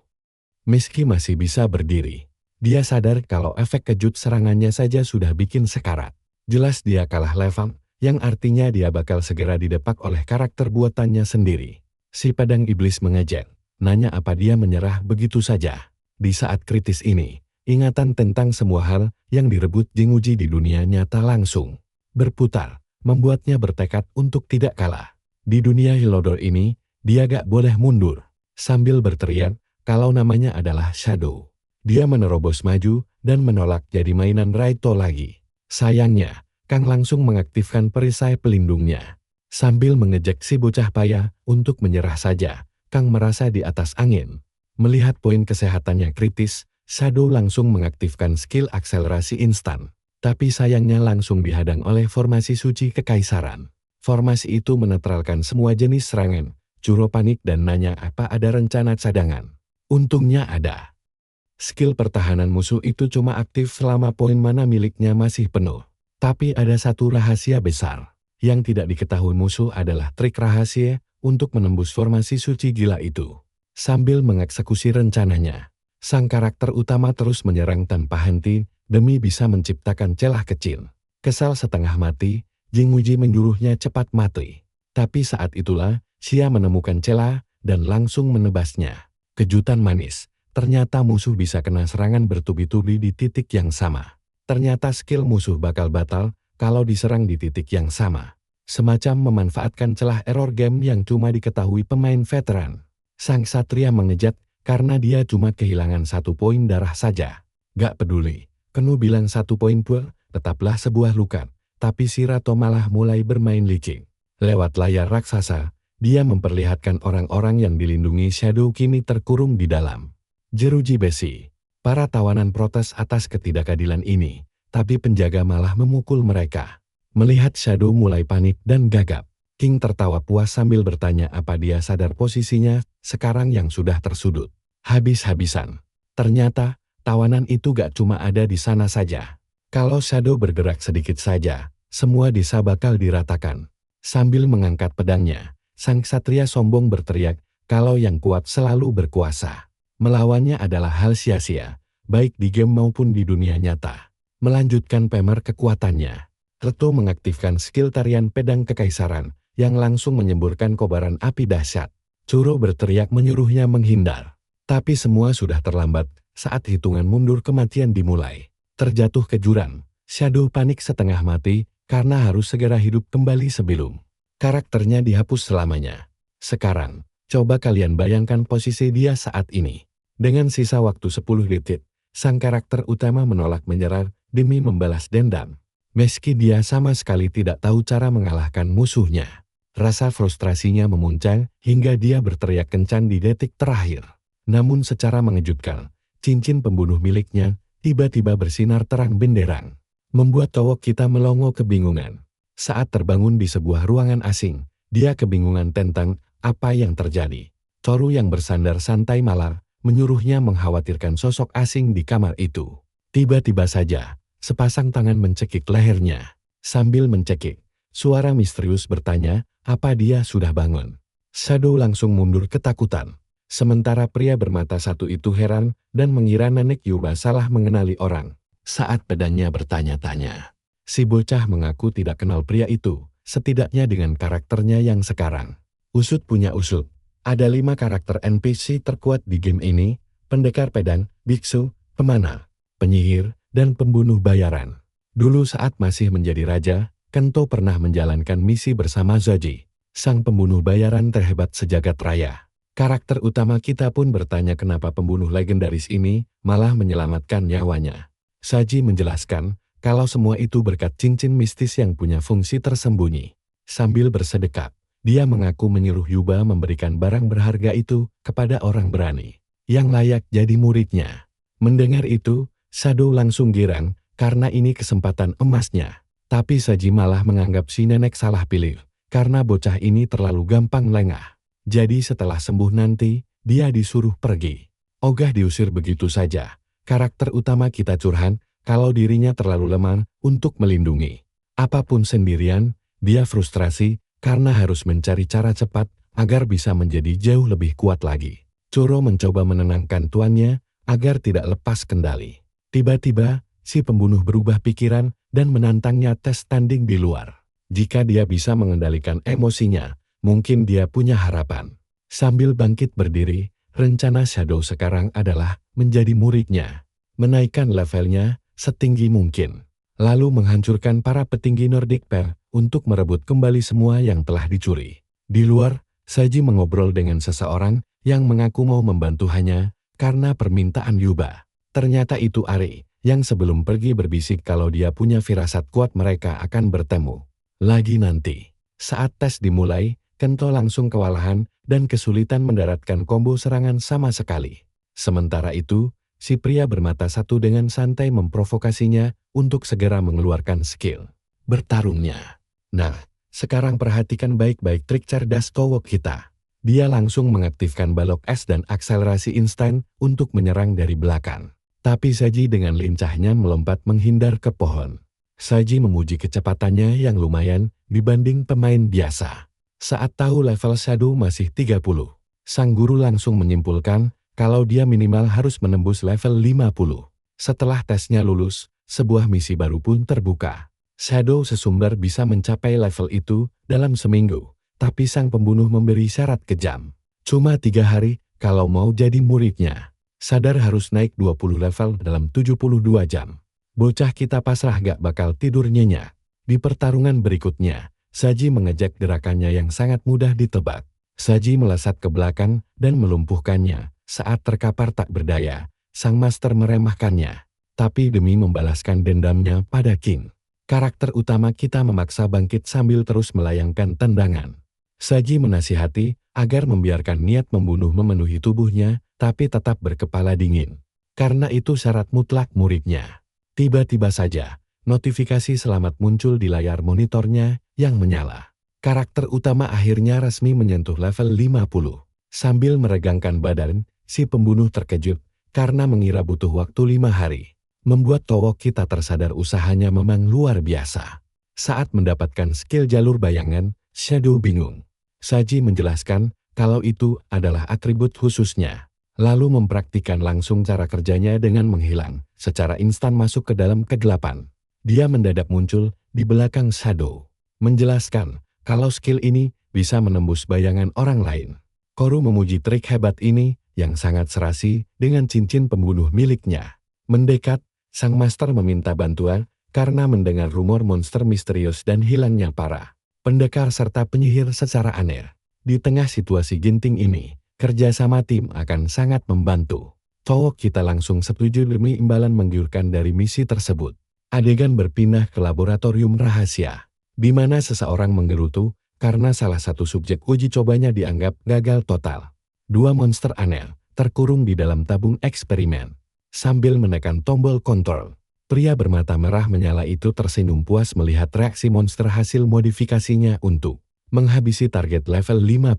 Meski masih bisa berdiri, dia sadar kalau efek kejut serangannya saja sudah bikin sekarat. Jelas dia kalah level, yang artinya dia bakal segera didepak oleh karakter buatannya sendiri. Si pedang iblis mengejek, nanya apa dia menyerah begitu saja. Di saat kritis ini, ingatan tentang semua hal yang direbut Jinguji di dunia nyata langsung berputar, membuatnya bertekad untuk tidak kalah. Di dunia Hilodor ini, dia gak boleh mundur. Sambil berteriak, kalau namanya adalah Shadow. Dia menerobos maju dan menolak jadi mainan Raito lagi. Sayangnya, Kang langsung mengaktifkan perisai pelindungnya. Sambil mengejek si bocah payah untuk menyerah saja, Kang merasa di atas angin. Melihat poin kesehatannya kritis, Shadow langsung mengaktifkan skill akselerasi instan. Tapi sayangnya langsung dihadang oleh formasi suci kekaisaran. Formasi itu menetralkan semua jenis serangan. Curo panik dan nanya apa ada rencana cadangan. Untungnya ada. Skill pertahanan musuh itu cuma aktif selama poin mana miliknya masih penuh. Tapi ada satu rahasia besar. Yang tidak diketahui musuh adalah trik rahasia untuk menembus formasi suci gila itu. Sambil mengeksekusi rencananya, sang karakter utama terus menyerang tanpa henti demi bisa menciptakan celah kecil. Kesal setengah mati, Jinguji menyuruhnya cepat mati. Tapi saat itulah, Xia menemukan celah dan langsung menebasnya. Kejutan manis, ternyata musuh bisa kena serangan bertubi-tubi di titik yang sama. Ternyata skill musuh bakal batal kalau diserang di titik yang sama. Semacam memanfaatkan celah error game yang cuma diketahui pemain veteran. Sang Ksatria mengejek karena dia cuma kehilangan 1 poin darah saja. Gak peduli, Kenu bilang 1 poin pun tetaplah sebuah luka. Tapi si Rato malah mulai bermain licik. Lewat layar raksasa, dia memperlihatkan orang-orang yang dilindungi Shadow kini terkurung di dalam jeruji besi. Para tawanan protes atas ketidakadilan ini, tapi penjaga malah memukul mereka. Melihat Shadow mulai panik dan gagap, King tertawa puas sambil bertanya apa dia sadar posisinya sekarang yang sudah tersudut. Habis-habisan. Ternyata, tawanan itu gak cuma ada di sana saja. Kalau Shadow bergerak sedikit saja, semua desa bakal diratakan. Sambil mengangkat pedangnya, sang ksatria sombong berteriak kalau yang kuat selalu berkuasa. Melawannya adalah hal sia-sia, baik di game maupun di dunia nyata. Melanjutkan pamer kekuatannya, Leto mengaktifkan skill tarian pedang kekaisaran yang langsung menyemburkan kobaran api dahsyat. Churro berteriak menyuruhnya menghindar. Tapi semua sudah terlambat saat hitungan mundur kematian dimulai. Terjatuh ke jurang, Shadow panik setengah mati karena harus segera hidup kembali sebelum karakternya dihapus selamanya. Sekarang, coba kalian bayangkan posisi dia saat ini. Dengan sisa waktu 10 detik, sang karakter utama menolak menyerah demi membalas dendam. Meski dia sama sekali tidak tahu cara mengalahkan musuhnya. Rasa frustrasinya memuncak hingga dia berteriak kencang di detik terakhir. Namun secara mengejutkan, cincin pembunuh miliknya tiba-tiba bersinar terang benderang. Membuat Towok kita melongo kebingungan. Saat terbangun di sebuah ruangan asing, dia kebingungan tentang apa yang terjadi. Toru yang bersandar santai malah menyuruhnya mengkhawatirkan sosok asing di kamar itu. Tiba-tiba saja, sepasang tangan mencekik lehernya. Sambil mencekik, suara misterius bertanya, apa dia sudah bangun? Shadow langsung mundur ketakutan. Sementara pria bermata satu itu heran dan mengira nenek Yuba salah mengenali orang. Saat pedangnya bertanya-tanya, si bocah mengaku tidak kenal pria itu, setidaknya dengan karakternya yang sekarang. Usut punya usut. Ada 5 karakter NPC terkuat di game ini, pendekar pedang, biksu, pemanah, penyihir, dan pembunuh bayaran. Dulu saat masih menjadi raja, Kento pernah menjalankan misi bersama Zaji, sang pembunuh bayaran terhebat sejagat raya. Karakter utama kita pun bertanya kenapa pembunuh legendaris ini malah menyelamatkan nyawanya. Zaji menjelaskan kalau semua itu berkat cincin mistis yang punya fungsi tersembunyi. Sambil bersedekap, dia mengaku menyuruh Yuba memberikan barang berharga itu kepada orang berani yang layak jadi muridnya. Mendengar itu, Shadow langsung girang karena ini kesempatan emasnya. Tapi Zaji malah menganggap si nenek salah pilih, karena bocah ini terlalu gampang lengah. Jadi setelah sembuh nanti, dia disuruh pergi. Ogah diusir begitu saja. Karakter utama kita curhat, kalau dirinya terlalu lemah untuk melindungi. Apapun sendirian, dia frustrasi, karena harus mencari cara cepat, agar bisa menjadi jauh lebih kuat lagi. Churro mencoba menenangkan tuannya, agar tidak lepas kendali. Tiba-tiba, si pembunuh berubah pikiran, dan menantangnya tes tanding di luar. Jika dia bisa mengendalikan emosinya, mungkin dia punya harapan. Sambil bangkit berdiri, rencana Shadow sekarang adalah menjadi muridnya. Menaikkan levelnya setinggi mungkin. Lalu menghancurkan para petinggi Nordic Pearl untuk merebut kembali semua yang telah dicuri. Di luar, Zaji mengobrol dengan seseorang yang mengaku mau membantu hanya karena permintaan Yuba. Ternyata itu Ari, yang sebelum pergi berbisik kalau dia punya firasat kuat mereka akan bertemu lagi nanti. Saat tes dimulai, Kento langsung kewalahan dan kesulitan mendaratkan combo serangan sama sekali. Sementara itu, si pria bermata satu dengan santai memprovokasinya untuk segera mengeluarkan skill bertarungnya. Nah, sekarang perhatikan baik-baik trik cerdas Towok kita. Dia langsung mengaktifkan balok es dan akselerasi instan untuk menyerang dari belakang. Tapi Zaji dengan lincahnya melompat menghindar ke pohon. Zaji memuji kecepatannya yang lumayan dibanding pemain biasa. Saat tahu level Shadow masih 30, sang guru langsung menyimpulkan kalau dia minimal harus menembus level 50. Setelah tesnya lulus, sebuah misi baru pun terbuka. Shadow sesumber bisa mencapai level itu dalam seminggu, tapi sang pembunuh memberi syarat kejam. Cuma 3 hari kalau mau jadi muridnya. Sadar harus naik 20 level dalam 72 jam. Bocah kita pasrah gak bakal tidur nyenyak. Di pertarungan berikutnya, Zaji mengejek gerakannya yang sangat mudah ditebak. Zaji melesat ke belakang dan melumpuhkannya. Saat terkapar tak berdaya, sang master meremehkannya. Tapi demi membalaskan dendamnya pada King, karakter utama kita memaksa bangkit sambil terus melayangkan tendangan. Zaji menasihati agar membiarkan niat membunuh memenuhi tubuhnya, tapi tetap berkepala dingin. Karena itu syarat mutlak muridnya. Tiba-tiba saja, notifikasi selamat muncul di layar monitornya yang menyala. Karakter utama akhirnya resmi menyentuh level 50. Sambil meregangkan badan, si pembunuh terkejut karena mengira butuh waktu 5 hari. Membuat Towok kita tersadar usahanya memang luar biasa. Saat mendapatkan skill jalur bayangan, Shadow bingung. Saji menjelaskan kalau itu adalah atribut khususnya, lalu mempraktikkan langsung cara kerjanya dengan menghilang secara instan masuk ke dalam kegelapan. Dia mendadak muncul di belakang Shadow, menjelaskan kalau skill ini bisa menembus bayangan orang lain. Koru memuji trik hebat ini yang sangat serasi dengan cincin pembunuh miliknya. Mendekat, sang master meminta bantuan karena mendengar rumor monster misterius dan hilangnya para pendekar serta penyihir secara aneh. Di tengah situasi genting ini, kerjasama tim akan sangat membantu. Cowok kita langsung setuju demi imbalan menggiurkan dari misi tersebut. Adegan berpindah ke laboratorium rahasia, di mana seseorang menggerutu karena salah satu subjek uji cobanya dianggap gagal total. Dua monster aneh terkurung di dalam tabung eksperimen. Sambil menekan tombol kontrol, pria bermata merah menyala itu tersenyum puas melihat reaksi monster hasil modifikasinya untuk menghabisi target level 50.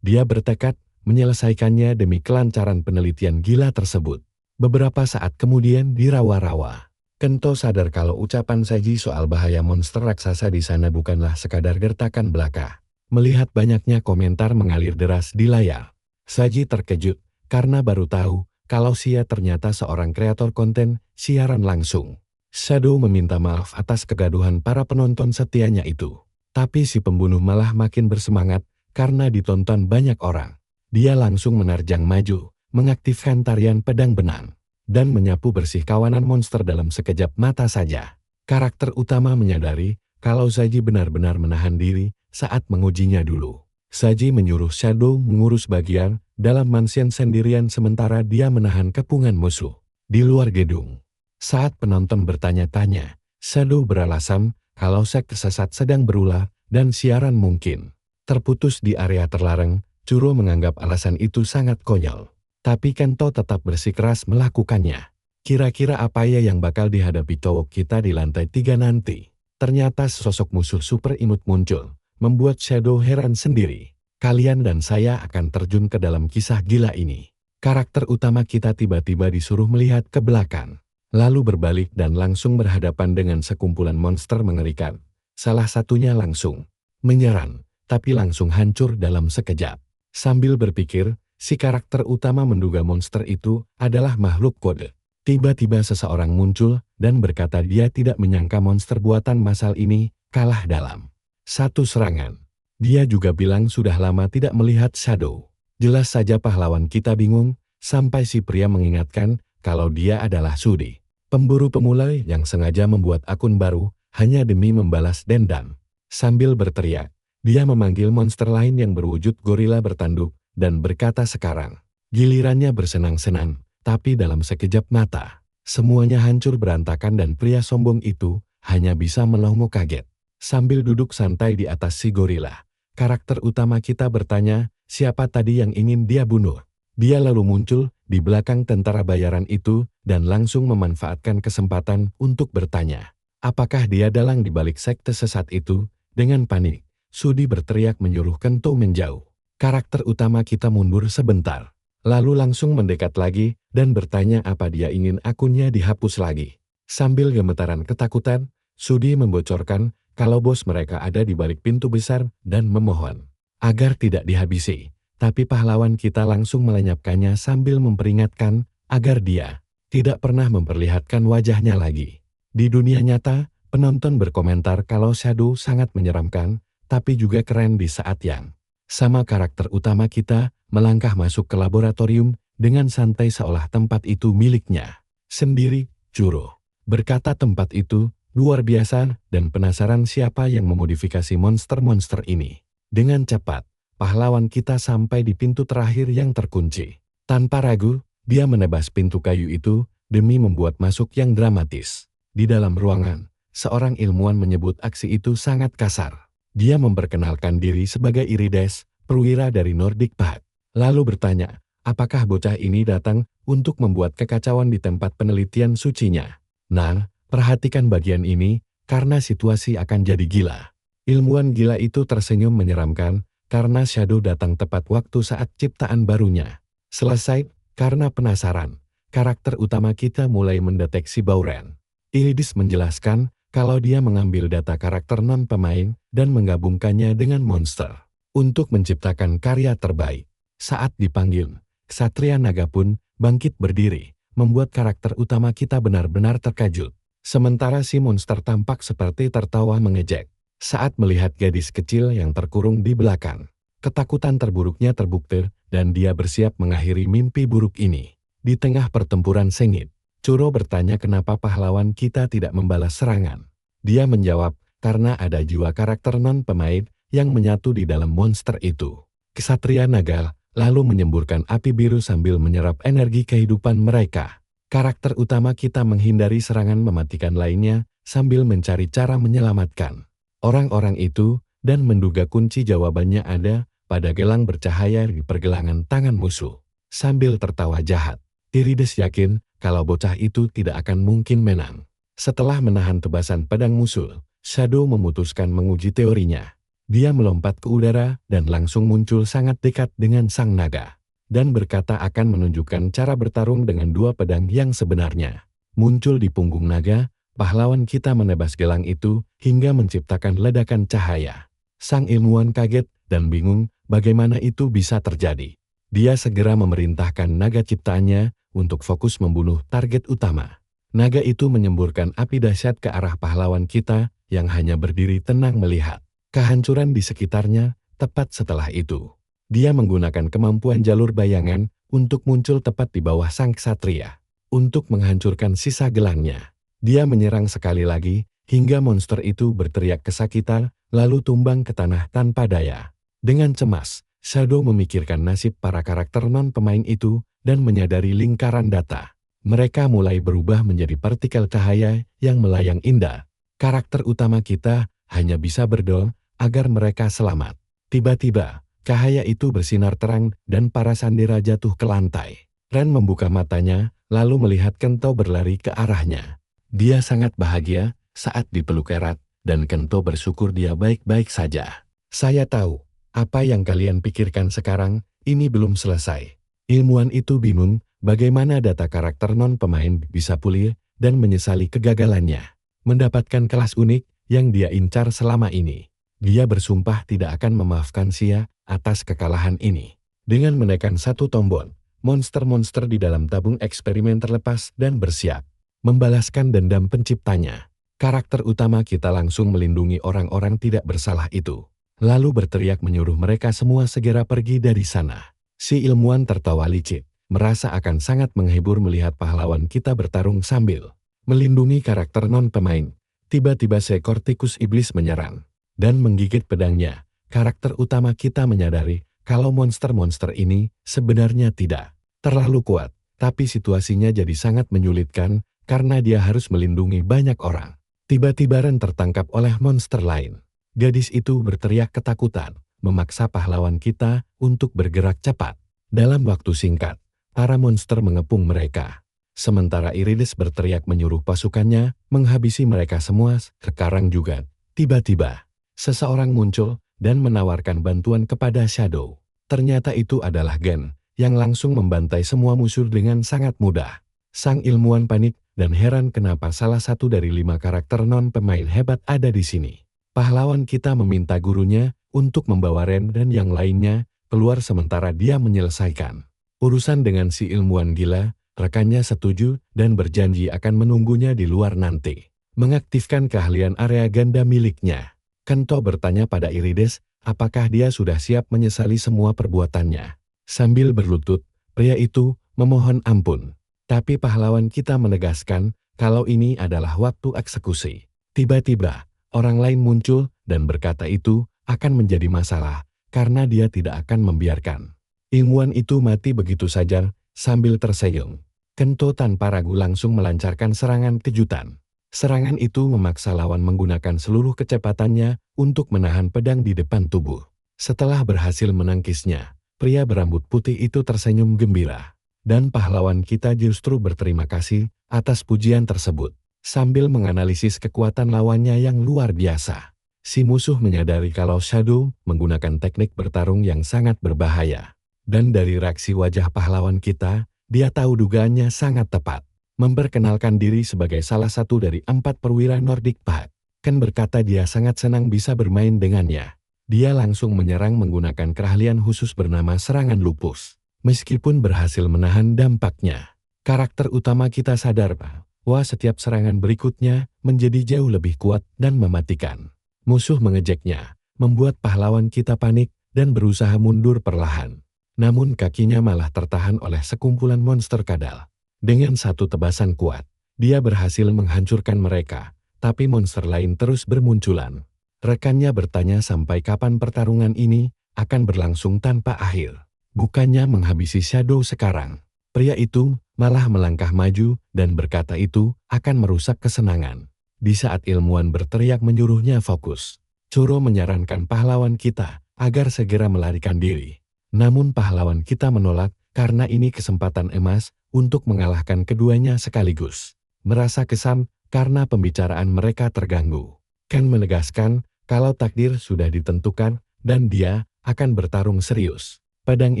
Dia bertekad menyelesaikannya demi kelancaran penelitian gila tersebut. Beberapa saat kemudian di rawa-rawa, Kento sadar kalau ucapan Saji soal bahaya monster raksasa di sana bukanlah sekadar gertakan belaka. Melihat banyaknya komentar mengalir deras di layar, Saji terkejut karena baru tahu kalau Sia ternyata seorang kreator konten siaran langsung. Shadow meminta maaf atas kegaduhan para penonton setianya itu. Tapi si pembunuh malah makin bersemangat karena ditonton banyak orang. Dia langsung menerjang maju, mengaktifkan tarian pedang benang, dan menyapu bersih kawanan monster dalam sekejap mata saja. Karakter utama menyadari kalau Saji benar-benar menahan diri saat mengujinya dulu. Saji menyuruh Shadow mengurus bagian dalam mansion sendirian sementara dia menahan kepungan musuh di luar gedung. Saat penonton bertanya-tanya, Shadow beralasan kalau sekte sesat sedang berulah dan siaran mungkin terputus di area terlarang. Churro menganggap alasan itu sangat konyol. Tapi Kento tetap bersikeras melakukannya. Kira-kira apa ya yang bakal dihadapi cowok kita di lantai 3 nanti? Ternyata sosok musuh super imut muncul, membuat Shadow heran sendiri. Kalian dan saya akan terjun ke dalam kisah gila ini. Karakter utama kita tiba-tiba disuruh melihat ke belakang, lalu berbalik dan langsung berhadapan dengan sekumpulan monster mengerikan. Salah satunya langsung menyerang, tapi langsung hancur dalam sekejap. Sambil berpikir, si karakter utama menduga monster itu adalah makhluk kode. Tiba-tiba seseorang muncul dan berkata dia tidak menyangka monster buatan massal ini kalah dalam satu serangan. Dia juga bilang sudah lama tidak melihat Shadow. Jelas saja pahlawan kita bingung, sampai si pria mengingatkan kalau dia adalah Sudi, pemburu pemula yang sengaja membuat akun baru hanya demi membalas dendam. Sambil berteriak, dia memanggil monster lain yang berwujud gorila bertanduk dan berkata sekarang gilirannya bersenang-senang, tapi dalam sekejap mata, semuanya hancur berantakan dan pria sombong itu hanya bisa melongo kaget. Sambil duduk santai di atas si gorila, karakter utama kita bertanya, siapa tadi yang ingin dia bunuh? Dia lalu muncul di belakang tentara bayaran itu dan langsung memanfaatkan kesempatan untuk bertanya, apakah dia dalang di balik sekte sesat itu? Dengan panik, Sudi berteriak menyuruh Kento menjauh. Karakter utama kita mundur sebentar, lalu langsung mendekat lagi dan bertanya apa dia ingin akunnya dihapus lagi. Sambil gemetaran ketakutan, Sudi membocorkan kalau bos mereka ada di balik pintu besar dan memohon agar tidak dihabisi. Tapi pahlawan kita langsung melenyapkannya sambil memperingatkan agar dia tidak pernah memperlihatkan wajahnya lagi. Di dunia nyata, penonton berkomentar kalau Shadow sangat menyeramkan, tapi juga keren di saat yang sama. Karakter utama kita melangkah masuk ke laboratorium dengan santai seolah tempat itu miliknya sendiri. Churro berkata tempat itu luar biasa dan penasaran siapa yang memodifikasi monster-monster ini. Dengan cepat, pahlawan kita sampai di pintu terakhir yang terkunci. Tanpa ragu, dia menebas pintu kayu itu demi membuat masuk yang dramatis. Di dalam ruangan, seorang ilmuwan menyebut aksi itu sangat kasar. Dia memperkenalkan diri sebagai Irides, perwira dari Nordic Path. Lalu bertanya, apakah bocah ini datang untuk membuat kekacauan di tempat penelitian sucinya? Nah, perhatikan bagian ini, karena situasi akan jadi gila. Ilmuwan gila itu tersenyum menyeramkan, karena Shadow datang tepat waktu saat ciptaan barunya selesai. Karena penasaran, karakter utama kita mulai mendeteksi bauran. Iridis menjelaskan, kalau dia mengambil data karakter non-pemain dan menggabungkannya dengan monster untuk menciptakan karya terbaik. Saat dipanggil, Ksatria Naga pun bangkit berdiri, membuat karakter utama kita benar-benar terkejut. Sementara si monster tampak seperti tertawa mengejek saat melihat gadis kecil yang terkurung di belakang. Ketakutan terburuknya terbukti dan dia bersiap mengakhiri mimpi buruk ini. Di tengah pertempuran sengit, Churro bertanya kenapa pahlawan kita tidak membalas serangan. Dia menjawab, karena ada jiwa karakter non-pemain yang menyatu di dalam monster itu. Ksatria Naga lalu menyemburkan api biru sambil menyerap energi kehidupan mereka. Karakter utama kita menghindari serangan mematikan lainnya sambil mencari cara menyelamatkan orang-orang itu dan menduga kunci jawabannya ada pada gelang bercahaya di pergelangan tangan musuh. Sambil tertawa jahat, Irides yakin kalau bocah itu tidak akan mungkin menang. Setelah menahan tebasan pedang musuh, Shadow memutuskan menguji teorinya. Dia melompat ke udara dan langsung muncul sangat dekat dengan sang naga, dan berkata akan menunjukkan cara bertarung dengan dua pedang yang sebenarnya. Muncul di punggung naga, pahlawan kita menebas gelang itu hingga menciptakan ledakan cahaya. Sang ilmuwan kaget dan bingung bagaimana itu bisa terjadi. Dia segera memerintahkan naga ciptaannya untuk fokus membunuh target utama. Naga itu menyemburkan api dahsyat ke arah pahlawan kita yang hanya berdiri tenang melihat kehancuran di sekitarnya. Tepat setelah itu, dia menggunakan kemampuan jalur bayangan untuk muncul tepat di bawah sang ksatria. Untuk menghancurkan sisa gelangnya, dia menyerang sekali lagi hingga monster itu berteriak kesakitan lalu tumbang ke tanah tanpa daya. Dengan cemas, Shadow memikirkan nasib para karakter non-pemain itu dan menyadari lingkaran data. Mereka mulai berubah menjadi partikel cahaya yang melayang indah. Karakter utama kita hanya bisa berdoa agar mereka selamat. Tiba-tiba, cahaya itu bersinar terang dan para sandera jatuh ke lantai. Ren membuka matanya, lalu melihat Kento berlari ke arahnya. Dia sangat bahagia saat dipeluk erat, dan Kento bersyukur dia baik-baik saja. Saya tahu apa yang kalian pikirkan sekarang, ini belum selesai. Ilmuwan itu bingung bagaimana data karakter non-pemain bisa pulih dan menyesali kegagalannya. Mendapatkan kelas unik yang dia incar selama ini. Dia bersumpah tidak akan memaafkan Sia atas kekalahan ini. Dengan menekan satu tombol, monster-monster di dalam tabung eksperimen terlepas dan bersiap membalaskan dendam penciptanya. Karakter utama kita langsung melindungi orang-orang tidak bersalah itu. Lalu berteriak menyuruh mereka semua segera pergi dari sana. Si ilmuwan tertawa licik, merasa akan sangat menghibur melihat pahlawan kita bertarung sambil melindungi karakter non-pemain. Tiba-tiba seekor tikus iblis menyerang dan menggigit pedangnya. Karakter utama kita menyadari kalau monster-monster ini sebenarnya tidak terlalu kuat, tapi situasinya jadi sangat menyulitkan karena dia harus melindungi banyak orang. Tiba-tiba Ren tertangkap oleh monster lain. Gadis itu berteriak ketakutan, memaksa pahlawan kita untuk bergerak cepat. Dalam waktu singkat, para monster mengepung mereka. Sementara Irides berteriak menyuruh pasukannya menghabisi mereka semua. Sekarang juga, tiba-tiba, seseorang muncul dan menawarkan bantuan kepada Shadow. Ternyata itu adalah Gen, yang langsung membantai semua musuh dengan sangat mudah. Sang ilmuwan panik dan heran kenapa salah satu dari 5 karakter non-pemain hebat ada di sini. Pahlawan kita meminta gurunya untuk membawa Ren dan yang lainnya keluar sementara dia menyelesaikan urusan dengan si ilmuwan gila. Rekannya setuju dan berjanji akan menunggunya di luar nanti, mengaktifkan keahlian area ganda miliknya. Kento bertanya pada Irides, apakah dia sudah siap menyesali semua perbuatannya. Sambil berlutut, pria itu memohon ampun. Tapi pahlawan kita menegaskan kalau ini adalah waktu eksekusi. Tiba-tiba, orang lain muncul dan berkata itu akan menjadi masalah karena dia tidak akan membiarkan ilmuwan itu mati begitu saja. Sambil tersenyum, Kento tanpa ragu langsung melancarkan serangan kejutan. Serangan itu memaksa lawan menggunakan seluruh kecepatannya untuk menahan pedang di depan tubuh. Setelah berhasil menangkisnya, pria berambut putih itu tersenyum gembira. Dan pahlawan kita justru berterima kasih atas pujian tersebut. Sambil menganalisis kekuatan lawannya yang luar biasa, si musuh menyadari kalau Shadow menggunakan teknik bertarung yang sangat berbahaya. Dan dari reaksi wajah pahlawan kita, dia tahu dugaannya sangat tepat. memperkenalkan diri sebagai salah satu dari 4 perwira Nordic Path. Ken berkata dia sangat senang bisa bermain dengannya. Dia langsung menyerang menggunakan keahlian khusus bernama serangan lupus. Meskipun berhasil menahan dampaknya, karakter utama kita sadar bahwa setiap serangan berikutnya menjadi jauh lebih kuat dan mematikan. Musuh mengejeknya, membuat pahlawan kita panik dan berusaha mundur perlahan. Namun kakinya malah tertahan oleh sekumpulan monster kadal. Dengan satu tebasan kuat, dia berhasil menghancurkan mereka, tapi monster lain terus bermunculan. Rekannya bertanya sampai kapan pertarungan ini akan berlangsung tanpa akhir. Bukannya menghabisi Shadow sekarang, pria itu malah melangkah maju dan berkata itu akan merusak kesenangan. Di saat ilmuwan berteriak menyuruhnya fokus, Churro menyarankan pahlawan kita agar segera melarikan diri. Namun pahlawan kita menolak karena ini kesempatan emas untuk mengalahkan keduanya sekaligus. Merasa kesal karena pembicaraan mereka terganggu, Ken menegaskan kalau takdir sudah ditentukan dan dia akan bertarung serius. Pedang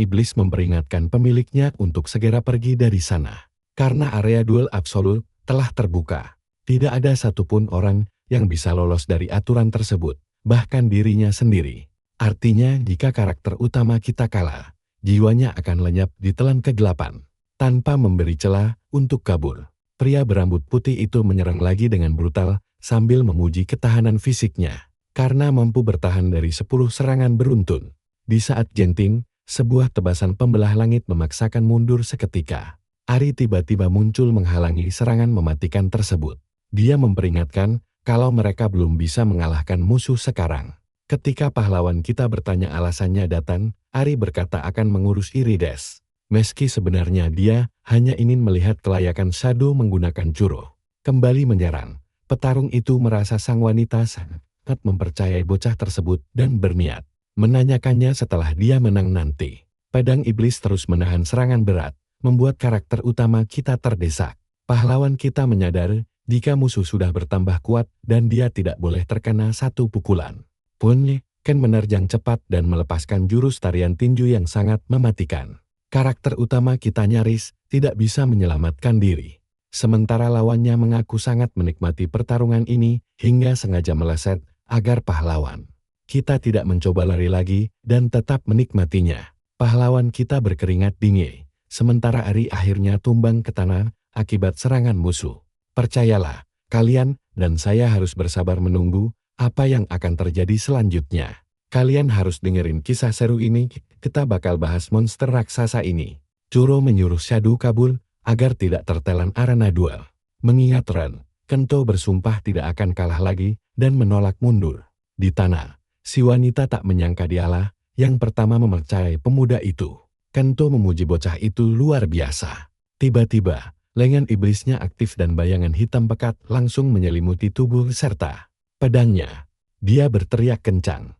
iblis memperingatkan pemiliknya untuk segera pergi dari sana. Karena area duel absolut telah terbuka. Tidak ada satupun orang yang bisa lolos dari aturan tersebut, bahkan dirinya sendiri. Artinya jika karakter utama kita kalah, jiwanya akan lenyap ditelan kegelapan. Tanpa memberi celah untuk kabur, pria berambut putih itu menyerang lagi dengan brutal sambil memuji ketahanan fisiknya. Karena mampu bertahan dari 10 serangan beruntun. Di saat genting, sebuah tebasan pembelah langit memaksakan mundur seketika. Ari tiba-tiba muncul menghalangi serangan mematikan tersebut. Dia memperingatkan kalau mereka belum bisa mengalahkan musuh sekarang. Ketika pahlawan kita bertanya alasannya datang, Ari berkata akan mengurus Irides. Meski sebenarnya dia hanya ingin melihat kelayakan Shadow menggunakan Churro. Kembali menyerang, petarung itu merasa sang wanita sangat mempercayai bocah tersebut dan berniat menanyakannya setelah dia menang nanti. Pedang iblis terus menahan serangan berat, membuat karakter utama kita terdesak. Pahlawan kita menyadari jika musuh sudah bertambah kuat dan dia tidak boleh terkena satu pukulan. Pun, Ken menerjang cepat dan melepaskan jurus tarian tinju yang sangat mematikan. Karakter utama kita nyaris tidak bisa menyelamatkan diri. Sementara lawannya mengaku sangat menikmati pertarungan ini hingga sengaja meleset agar pahlawan kita tidak mencoba lari lagi dan tetap menikmatinya. Pahlawan kita berkeringat dingin, sementara Ari akhirnya tumbang ke tanah akibat serangan musuh. Percayalah, kalian dan saya harus bersabar menunggu apa yang akan terjadi selanjutnya. Kalian harus dengerin kisah seru ini, kita bakal bahas monster raksasa ini. Churro menyuruh Shadow kabur agar tidak tertelan arena duel. Mengingat Ren, Kento bersumpah tidak akan kalah lagi dan menolak mundur. Di tanah, si wanita tak menyangka dialah yang pertama mempercayai pemuda itu. Kento memuji bocah itu luar biasa. Tiba-tiba, lengan iblisnya aktif dan bayangan hitam pekat langsung menyelimuti tubuh serta pedangnya. Dia berteriak kencang.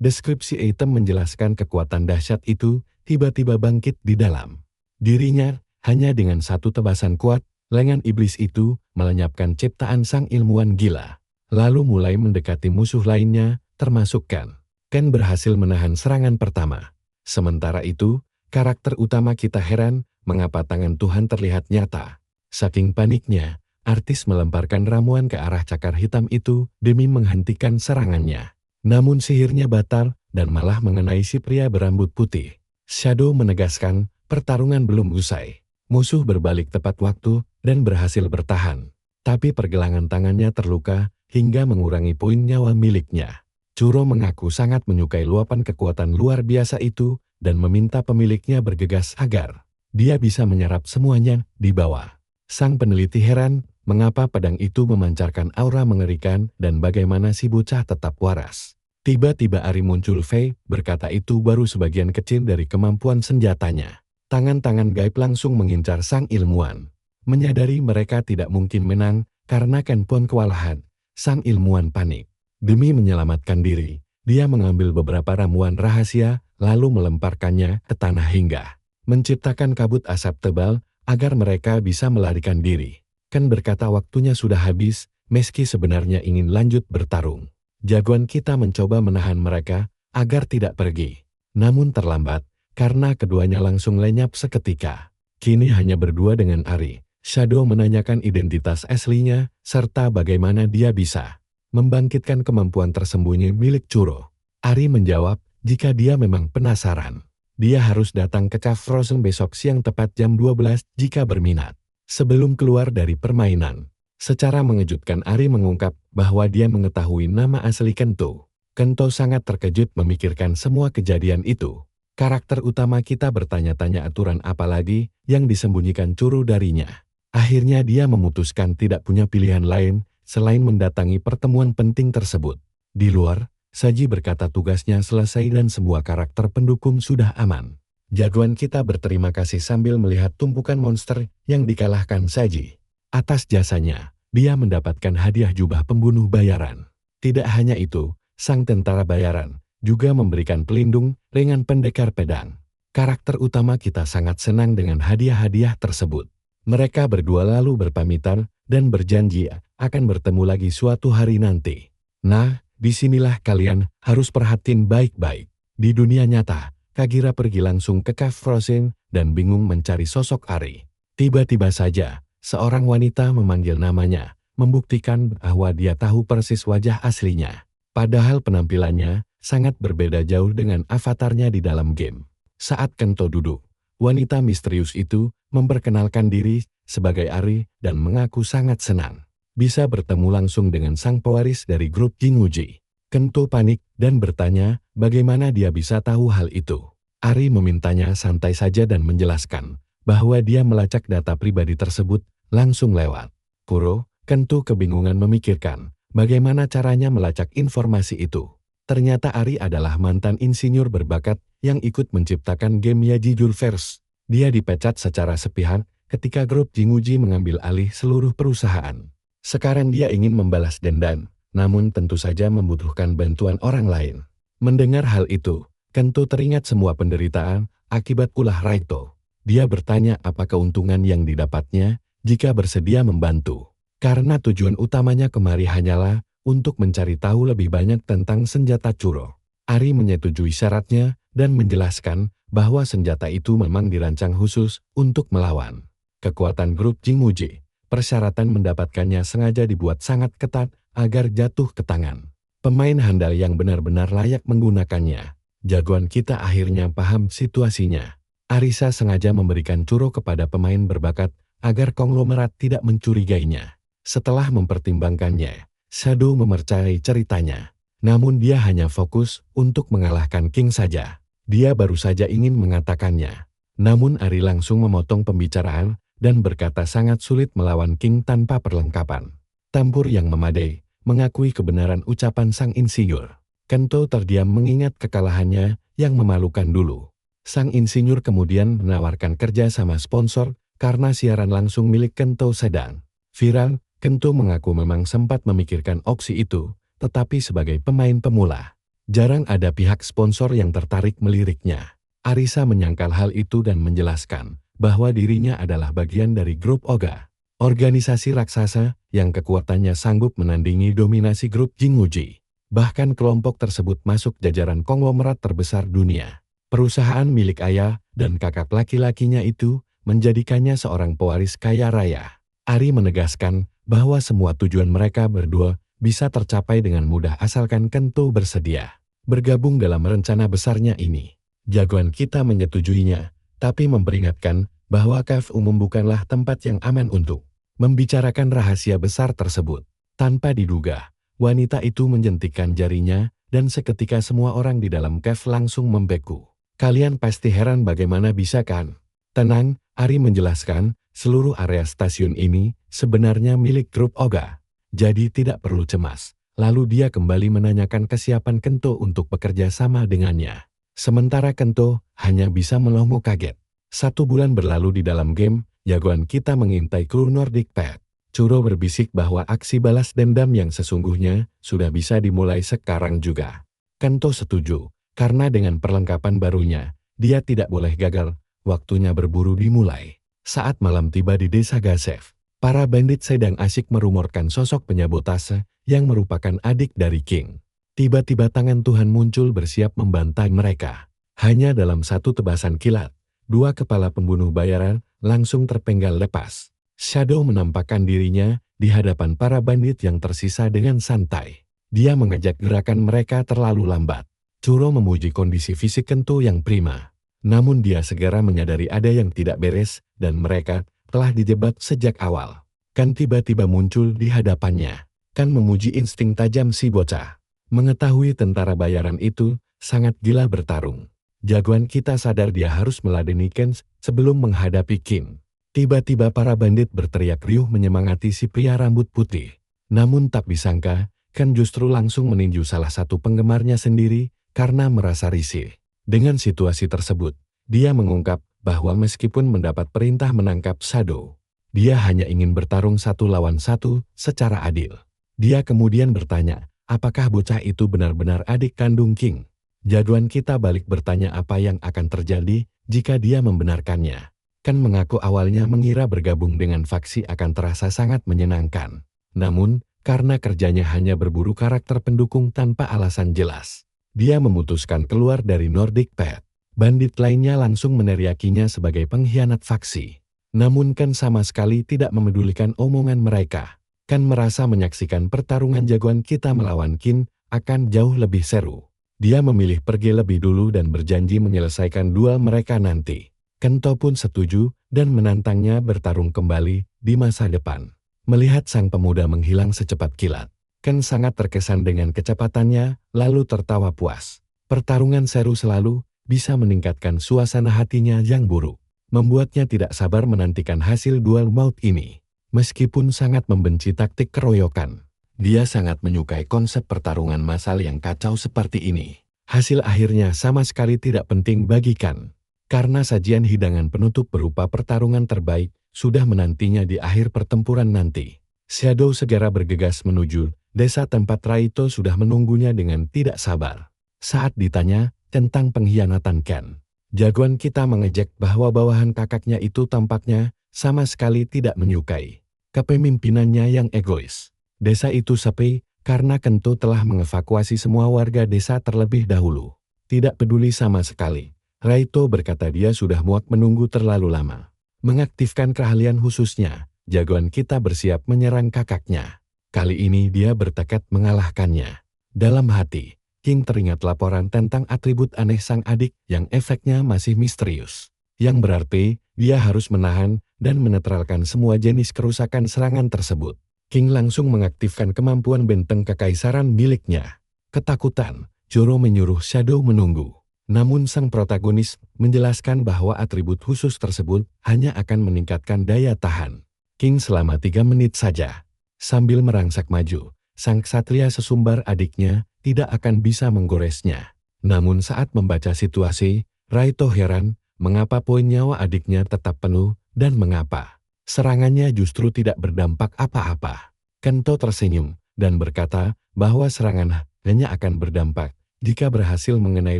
Deskripsi item menjelaskan kekuatan dahsyat itu tiba-tiba bangkit di dalam dirinya. Hanya dengan satu tebasan kuat, lengan iblis itu melenyapkan ciptaan sang ilmuwan gila. Lalu mulai mendekati musuh lainnya, termasuk Ken. Ken berhasil menahan serangan pertama. Sementara itu, karakter utama kita heran mengapa tangan Tuhan terlihat nyata. Saking paniknya, artis melemparkan ramuan ke arah cakar hitam itu demi menghentikan serangannya. Namun sihirnya batal dan malah mengenai si pria berambut putih. Shadow menegaskan pertarungan belum usai. Musuh berbalik tepat waktu dan berhasil bertahan. Tapi pergelangan tangannya terluka hingga mengurangi poin nyawa miliknya. Churro mengaku sangat menyukai luapan kekuatan luar biasa itu dan meminta pemiliknya bergegas agar dia bisa menyerap semuanya di bawah. Sang peneliti heran mengapa pedang itu memancarkan aura mengerikan dan bagaimana si bocah tetap waras. Tiba-tiba Ari muncul. Fei berkata itu baru sebagian kecil dari kemampuan senjatanya. Tangan-tangan gaib langsung mengincar sang ilmuwan. Menyadari mereka tidak mungkin menang karena Ken pun kewalahan. Sang ilmuwan panik. Demi menyelamatkan diri, dia mengambil beberapa ramuan rahasia lalu melemparkannya ke tanah hingga menciptakan kabut asap tebal agar mereka bisa melarikan diri. Ken berkata waktunya sudah habis, meski sebenarnya ingin lanjut bertarung. Jagoan kita mencoba menahan mereka agar tidak pergi. Namun terlambat, karena keduanya langsung lenyap seketika. Kini hanya berdua dengan Ari, Shadow menanyakan identitas aslinya, serta bagaimana dia bisa membangkitkan kemampuan tersembunyi milik Churro. Ari menjawab, jika dia memang penasaran, dia harus datang ke Cave Frozen besok siang tepat jam 12 jika berminat. Sebelum keluar dari permainan, secara mengejutkan Ari mengungkap bahwa dia mengetahui nama asli Kento. Kento sangat terkejut memikirkan semua kejadian itu. Karakter utama kita bertanya-tanya aturan apa lagi yang disembunyikan Churro darinya. Akhirnya dia memutuskan tidak punya pilihan lain selain mendatangi pertemuan penting tersebut. Di luar, Saji berkata tugasnya selesai dan semua karakter pendukung sudah aman. Jagoan kita berterima kasih sambil melihat tumpukan monster yang dikalahkan Saji. Atas jasanya, dia mendapatkan hadiah jubah pembunuh bayaran. Tidak hanya itu, sang tentara bayaran juga memberikan pelindung dengan pendekar pedang. Karakter utama kita sangat senang dengan hadiah-hadiah tersebut. Mereka berdua lalu berpamitan dan berjanji akan bertemu lagi suatu hari nanti. Nah, disinilah kalian harus perhatiin baik-baik. Di dunia nyata, Kagira pergi langsung ke Cave Frozen dan bingung mencari sosok Ari. Tiba-tiba saja, seorang wanita memanggil namanya, membuktikan bahwa dia tahu persis wajah aslinya. Padahal penampilannya sangat berbeda jauh dengan avatarnya di dalam game. Saat Kento duduk, wanita misterius itu memperkenalkan diri sebagai Ari dan mengaku sangat senang bisa bertemu langsung dengan sang pewaris dari grup Jinwuji. Kento panik dan bertanya bagaimana dia bisa tahu hal itu. Ari memintanya santai saja dan menjelaskan bahwa dia melacak data pribadi tersebut langsung lewat Kuro. Kento kebingungan memikirkan bagaimana caranya melacak informasi itu. Ternyata Ari adalah mantan insinyur berbakat yang ikut menciptakan game Yaji Julverse. Dia dipecat secara sepihak ketika grup Jinwuji mengambil alih seluruh perusahaan. Sekarang dia ingin membalas dendam, namun tentu saja membutuhkan bantuan orang lain. Mendengar hal itu, Kento teringat semua penderitaan akibat ulah Raito. Dia bertanya apa keuntungan yang didapatnya jika bersedia membantu. Karena tujuan utamanya kemari hanyalah untuk mencari tahu lebih banyak tentang senjata Churro. Ari menyetujui syaratnya dan menjelaskan bahwa senjata itu memang dirancang khusus untuk melawan kekuatan grup Jinwuji. Persyaratan mendapatkannya sengaja dibuat sangat ketat agar jatuh ke tangan pemain handal yang benar-benar layak menggunakannya. Jagoan kita akhirnya paham situasinya. Arisa sengaja memberikan Churro kepada pemain berbakat agar konglomerat tidak mencurigainya. Setelah mempertimbangkannya, Shadow mempercayai ceritanya. Namun dia hanya fokus untuk mengalahkan King saja. Dia baru saja ingin mengatakannya. Namun Ari langsung memotong pembicaraan dan berkata sangat sulit melawan King tanpa perlengkapan tempur yang memadai, mengakui kebenaran ucapan sang insinyur. Kento terdiam mengingat kekalahannya yang memalukan dulu. Sang insinyur kemudian menawarkan kerja sama sponsor karena siaran langsung milik Kento sedang viral. Kento mengaku memang sempat memikirkan opsi itu, tetapi sebagai pemain pemula, jarang ada pihak sponsor yang tertarik meliriknya. Arisa menyangkal hal itu dan menjelaskan bahwa dirinya adalah bagian dari grup Oga, organisasi raksasa yang kekuatannya sanggup menandingi dominasi grup Jinwuji. Bahkan kelompok tersebut masuk jajaran konglomerat terbesar dunia. Perusahaan milik ayah dan kakak laki-lakinya itu menjadikannya seorang pewaris kaya raya. Ari menegaskan bahwa semua tujuan mereka berdua bisa tercapai dengan mudah asalkan Kento bersedia bergabung dalam rencana besarnya ini. Jagoan kita menyetujuinya, tapi memperingatkan bahwa Cave umum bukanlah tempat yang aman untuk membicarakan rahasia besar tersebut. Tanpa diduga, wanita itu menjentikkan jarinya dan seketika semua orang di dalam Cave langsung membeku. Kalian pasti heran bagaimana bisa kan? Tenang, Ari menjelaskan, seluruh area stasiun ini sebenarnya milik grup Oga. Jadi tidak perlu cemas. Lalu dia kembali menanyakan kesiapan Kento untuk bekerja sama dengannya. Sementara Kento hanya bisa melongo kaget. 1 bulan berlalu di dalam game, jagoan kita mengintai kru Nordic Path. Churro berbisik bahwa aksi balas dendam yang sesungguhnya sudah bisa dimulai sekarang juga. Kento setuju, karena dengan perlengkapan barunya, dia tidak boleh gagal, waktunya berburu dimulai. Saat malam tiba di desa Gasev, para bandit sedang asyik merumorkan sosok penyabotase yang merupakan adik dari King. Tiba-tiba tangan Tuhan muncul bersiap membantai mereka. Hanya dalam satu tebasan kilat, 2 kepala pembunuh bayaran langsung terpenggal lepas. Shadow menampakkan dirinya di hadapan para bandit yang tersisa dengan santai. Dia mengajak gerakan mereka terlalu lambat. Churro memuji kondisi fisik Kento yang prima. Namun dia segera menyadari ada yang tidak beres dan mereka telah dijebak sejak awal. Kan tiba-tiba muncul di hadapannya. Kan memuji insting tajam si bocah. Mengetahui tentara bayaran itu sangat gila bertarung. Jagoan kita sadar dia harus meladeni Ken sebelum menghadapi King. Tiba-tiba para bandit berteriak riuh menyemangati si pria rambut putih. Namun tak disangka, Ken justru langsung meninju salah satu penggemarnya sendiri karena merasa risih. Dengan situasi tersebut, dia mengungkap bahwa meskipun mendapat perintah menangkap Shadow, dia hanya ingin bertarung 1 lawan 1 secara adil. Dia kemudian bertanya, apakah bocah itu benar-benar adik kandung King? Jagoan kita balik bertanya apa yang akan terjadi jika dia membenarkannya. Kan mengaku awalnya mengira bergabung dengan faksi akan terasa sangat menyenangkan. Namun, karena kerjanya hanya berburu karakter pendukung tanpa alasan jelas, dia memutuskan keluar dari Nordic Path. Bandit lainnya langsung meneriakinya sebagai pengkhianat faksi. Namun Kan sama sekali tidak memedulikan omongan mereka. Kan merasa menyaksikan pertarungan jagoan kita melawan Kin akan jauh lebih seru. Dia memilih pergi lebih dulu dan berjanji menyelesaikan duel mereka nanti. Kento pun setuju dan menantangnya bertarung kembali di masa depan. Melihat sang pemuda menghilang secepat kilat, Ken sangat terkesan dengan kecepatannya lalu tertawa puas. Pertarungan seru selalu bisa meningkatkan suasana hatinya yang buruk, membuatnya tidak sabar menantikan hasil duel maut ini. Meskipun sangat membenci taktik keroyokan, dia sangat menyukai konsep pertarungan massal yang kacau seperti ini. Hasil akhirnya sama sekali tidak penting bagi Kan, karena sajian hidangan penutup berupa pertarungan terbaik sudah menantinya di akhir pertempuran nanti. Shadow segera bergegas menuju desa tempat Raito sudah menunggunya dengan tidak sabar. Saat ditanya tentang pengkhianatan Ken, jagoan kita mengejek bahwa bawahan kakaknya itu tampaknya sama sekali tidak menyukai kepemimpinannya yang egois. Desa itu sepi karena Kento telah mengevakuasi semua warga desa terlebih dahulu. Tidak peduli sama sekali. Raito berkata dia sudah muak menunggu terlalu lama. Mengaktifkan keahlian khususnya, jagoan kita bersiap menyerang kakaknya. Kali ini dia bertekad mengalahkannya. Dalam hati, King teringat laporan tentang atribut aneh sang adik yang efeknya masih misterius. Yang berarti, dia harus menahan dan menetralkan semua jenis kerusakan serangan tersebut. King langsung mengaktifkan kemampuan benteng kekaisaran miliknya. Ketakutan, Churro menyuruh Shadow menunggu. Namun sang protagonis menjelaskan bahwa atribut khusus tersebut hanya akan meningkatkan daya tahan King selama 3 menit saja. Sambil merangsak maju, sang ksatria sesumbar adiknya tidak akan bisa menggoresnya. Namun saat membaca situasi, Raito heran mengapa poin nyawa adiknya tetap penuh dan mengapa serangannya justru tidak berdampak apa-apa. Kento tersenyum dan berkata bahwa serangan hanya akan berdampak jika berhasil mengenai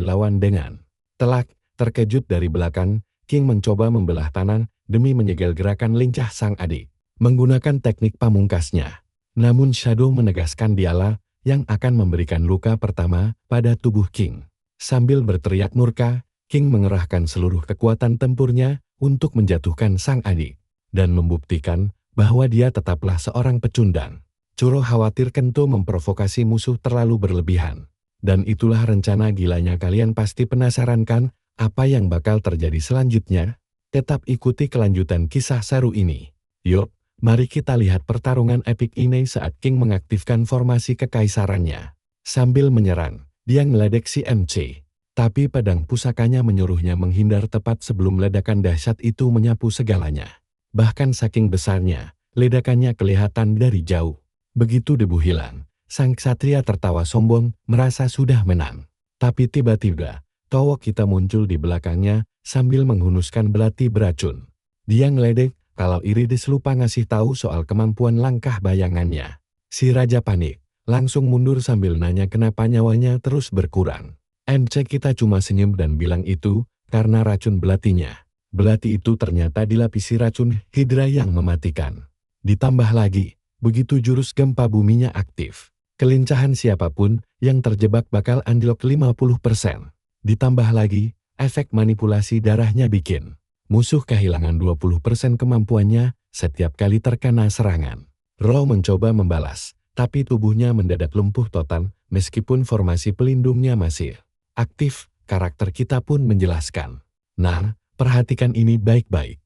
lawan dengan telak. Terkejut dari belakang, King mencoba membelah tangan demi menyegel gerakan lincah sang adik menggunakan teknik pamungkasnya. Namun Shadow menegaskan dialah yang akan memberikan luka pertama pada tubuh King. Sambil berteriak murka, King mengerahkan seluruh kekuatan tempurnya untuk menjatuhkan sang adik dan membuktikan bahwa dia tetaplah seorang pecundang. Churro khawatir Kento memprovokasi musuh terlalu berlebihan. Dan itulah rencana gilanya. Kalian pasti penasaran kan apa yang bakal terjadi selanjutnya? Tetap ikuti kelanjutan kisah seru ini. Yuk, mari kita lihat pertarungan epik ini saat King mengaktifkan formasi kekaisarannya. Sambil menyerang, dia ngeledek si MC. Tapi pedang pusakanya menyuruhnya menghindar tepat sebelum ledakan dahsyat itu menyapu segalanya. Bahkan saking besarnya, ledakannya kelihatan dari jauh. Begitu debu hilang, sang ksatria tertawa sombong, merasa sudah menang. Tapi tiba-tiba, Towo kita muncul di belakangnya sambil menghunuskan belati beracun. Dia ngeledek kalau Irides lupa ngasih tahu soal kemampuan langkah bayangannya. Si raja panik, langsung mundur sambil nanya kenapa nyawanya terus berkurang. MC kita cuma senyum dan bilang itu karena racun belatinya. Belati itu ternyata dilapisi racun hidra yang mematikan. Ditambah lagi, begitu jurus gempa buminya aktif, kelincahan siapapun yang terjebak bakal anjlok 50%. Ditambah lagi, efek manipulasi darahnya bikin musuh kehilangan 20% kemampuannya setiap kali terkena serangan. Raw mencoba membalas, tapi tubuhnya mendadak lumpuh total meskipun formasi pelindungnya masih aktif. Karakter kita pun menjelaskan. Nah, perhatikan ini baik-baik.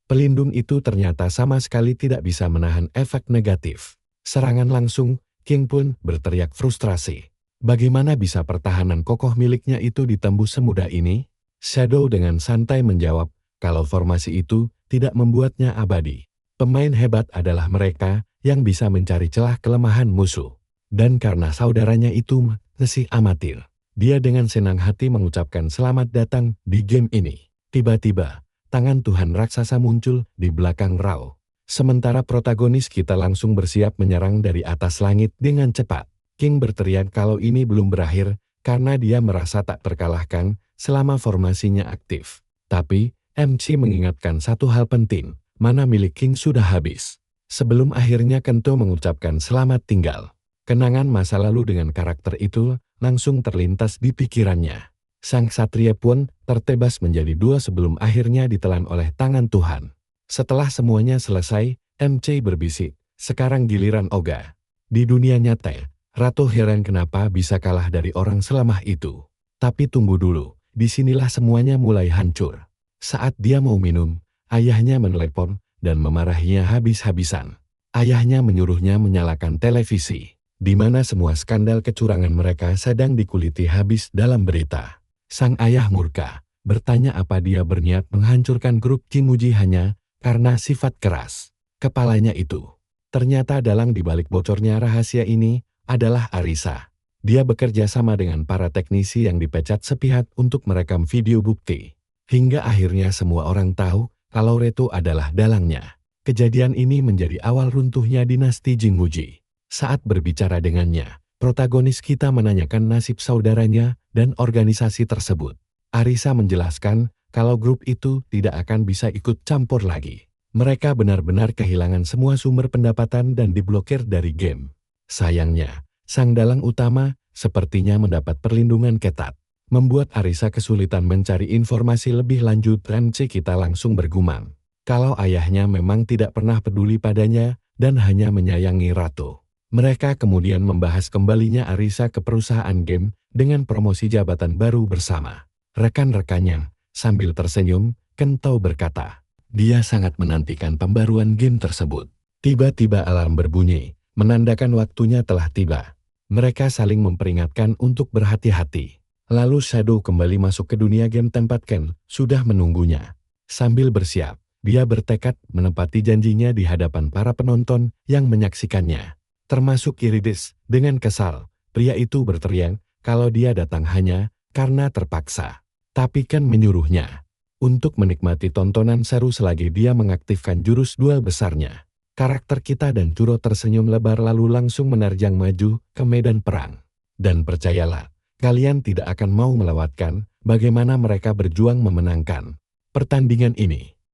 Pelindung itu ternyata sama sekali tidak bisa menahan efek negatif. Serangan langsung, King pun berteriak frustrasi. Bagaimana bisa pertahanan kokoh miliknya itu ditembus semudah ini? Shadow dengan santai menjawab, kalau formasi itu tidak membuatnya abadi. Pemain hebat adalah mereka yang bisa mencari celah kelemahan musuh. Dan karena saudaranya itu masih amatir, dia dengan senang hati mengucapkan selamat datang di game ini. Tiba-tiba, tangan Tuhan raksasa muncul di belakang Raw. Sementara protagonis kita langsung bersiap menyerang dari atas langit dengan cepat. King berteriak kalau ini belum berakhir karena dia merasa tak terkalahkan selama formasinya aktif. Tapi, MC mengingatkan satu hal penting, mana milik King sudah habis. Sebelum akhirnya Kento mengucapkan selamat tinggal. Kenangan masa lalu dengan karakter itu langsung terlintas di pikirannya. Sang Satria pun tertebas menjadi dua sebelum akhirnya ditelan oleh tangan Tuhan. Setelah semuanya selesai, MC berbisik, sekarang giliran Oga. Di dunia nyata, Ratu heran kenapa bisa kalah dari orang selemah itu. Tapi tunggu dulu, disinilah semuanya mulai hancur. Saat dia mau minum, ayahnya menelepon dan memarahinya habis-habisan. Ayahnya menyuruhnya menyalakan televisi, di mana semua skandal kecurangan mereka sedang dikuliti habis dalam berita. Sang ayah murka, bertanya apa dia berniat menghancurkan grup Chimuji hanya karena sifat keras kepalanya itu. Ternyata dalang dibalik bocornya rahasia ini adalah Arisa. Dia bekerja sama dengan para teknisi yang dipecat sepihak untuk merekam video bukti. Hingga akhirnya semua orang tahu kalau Reto adalah dalangnya. Kejadian ini menjadi awal runtuhnya dinasti Jinguji. Saat berbicara dengannya, protagonis kita menanyakan nasib saudaranya dan organisasi tersebut. Arisa menjelaskan kalau grup itu tidak akan bisa ikut campur lagi. Mereka benar-benar kehilangan semua sumber pendapatan dan diblokir dari game. Sayangnya, sang dalang utama sepertinya mendapat perlindungan ketat. Membuat Arisa kesulitan mencari informasi lebih lanjut dan kita langsung bergumam. Kalau ayahnya memang tidak pernah peduli padanya dan hanya menyayangi Ratu. Mereka kemudian membahas kembalinya Arisa ke perusahaan game dengan promosi jabatan baru bersama rekan-rekannya. Sambil tersenyum, Kento berkata, dia sangat menantikan pembaruan game tersebut. Tiba-tiba alarm berbunyi, menandakan waktunya telah tiba. Mereka saling memperingatkan untuk berhati-hati. Lalu Shadow kembali masuk ke dunia game tempat Ken sudah menunggunya. Sambil bersiap, dia bertekad menepati janjinya di hadapan para penonton yang menyaksikannya. Termasuk Irides. Dengan kesal, pria itu berteriak kalau dia datang hanya karena terpaksa. Tapi Ken menyuruhnya untuk menikmati tontonan seru selagi dia mengaktifkan jurus duel besarnya. Karakter kita dan Churro tersenyum lebar lalu langsung menerjang maju ke medan perang. Dan percayalah, kalian tidak akan mau melewatkan bagaimana mereka berjuang memenangkan pertandingan ini.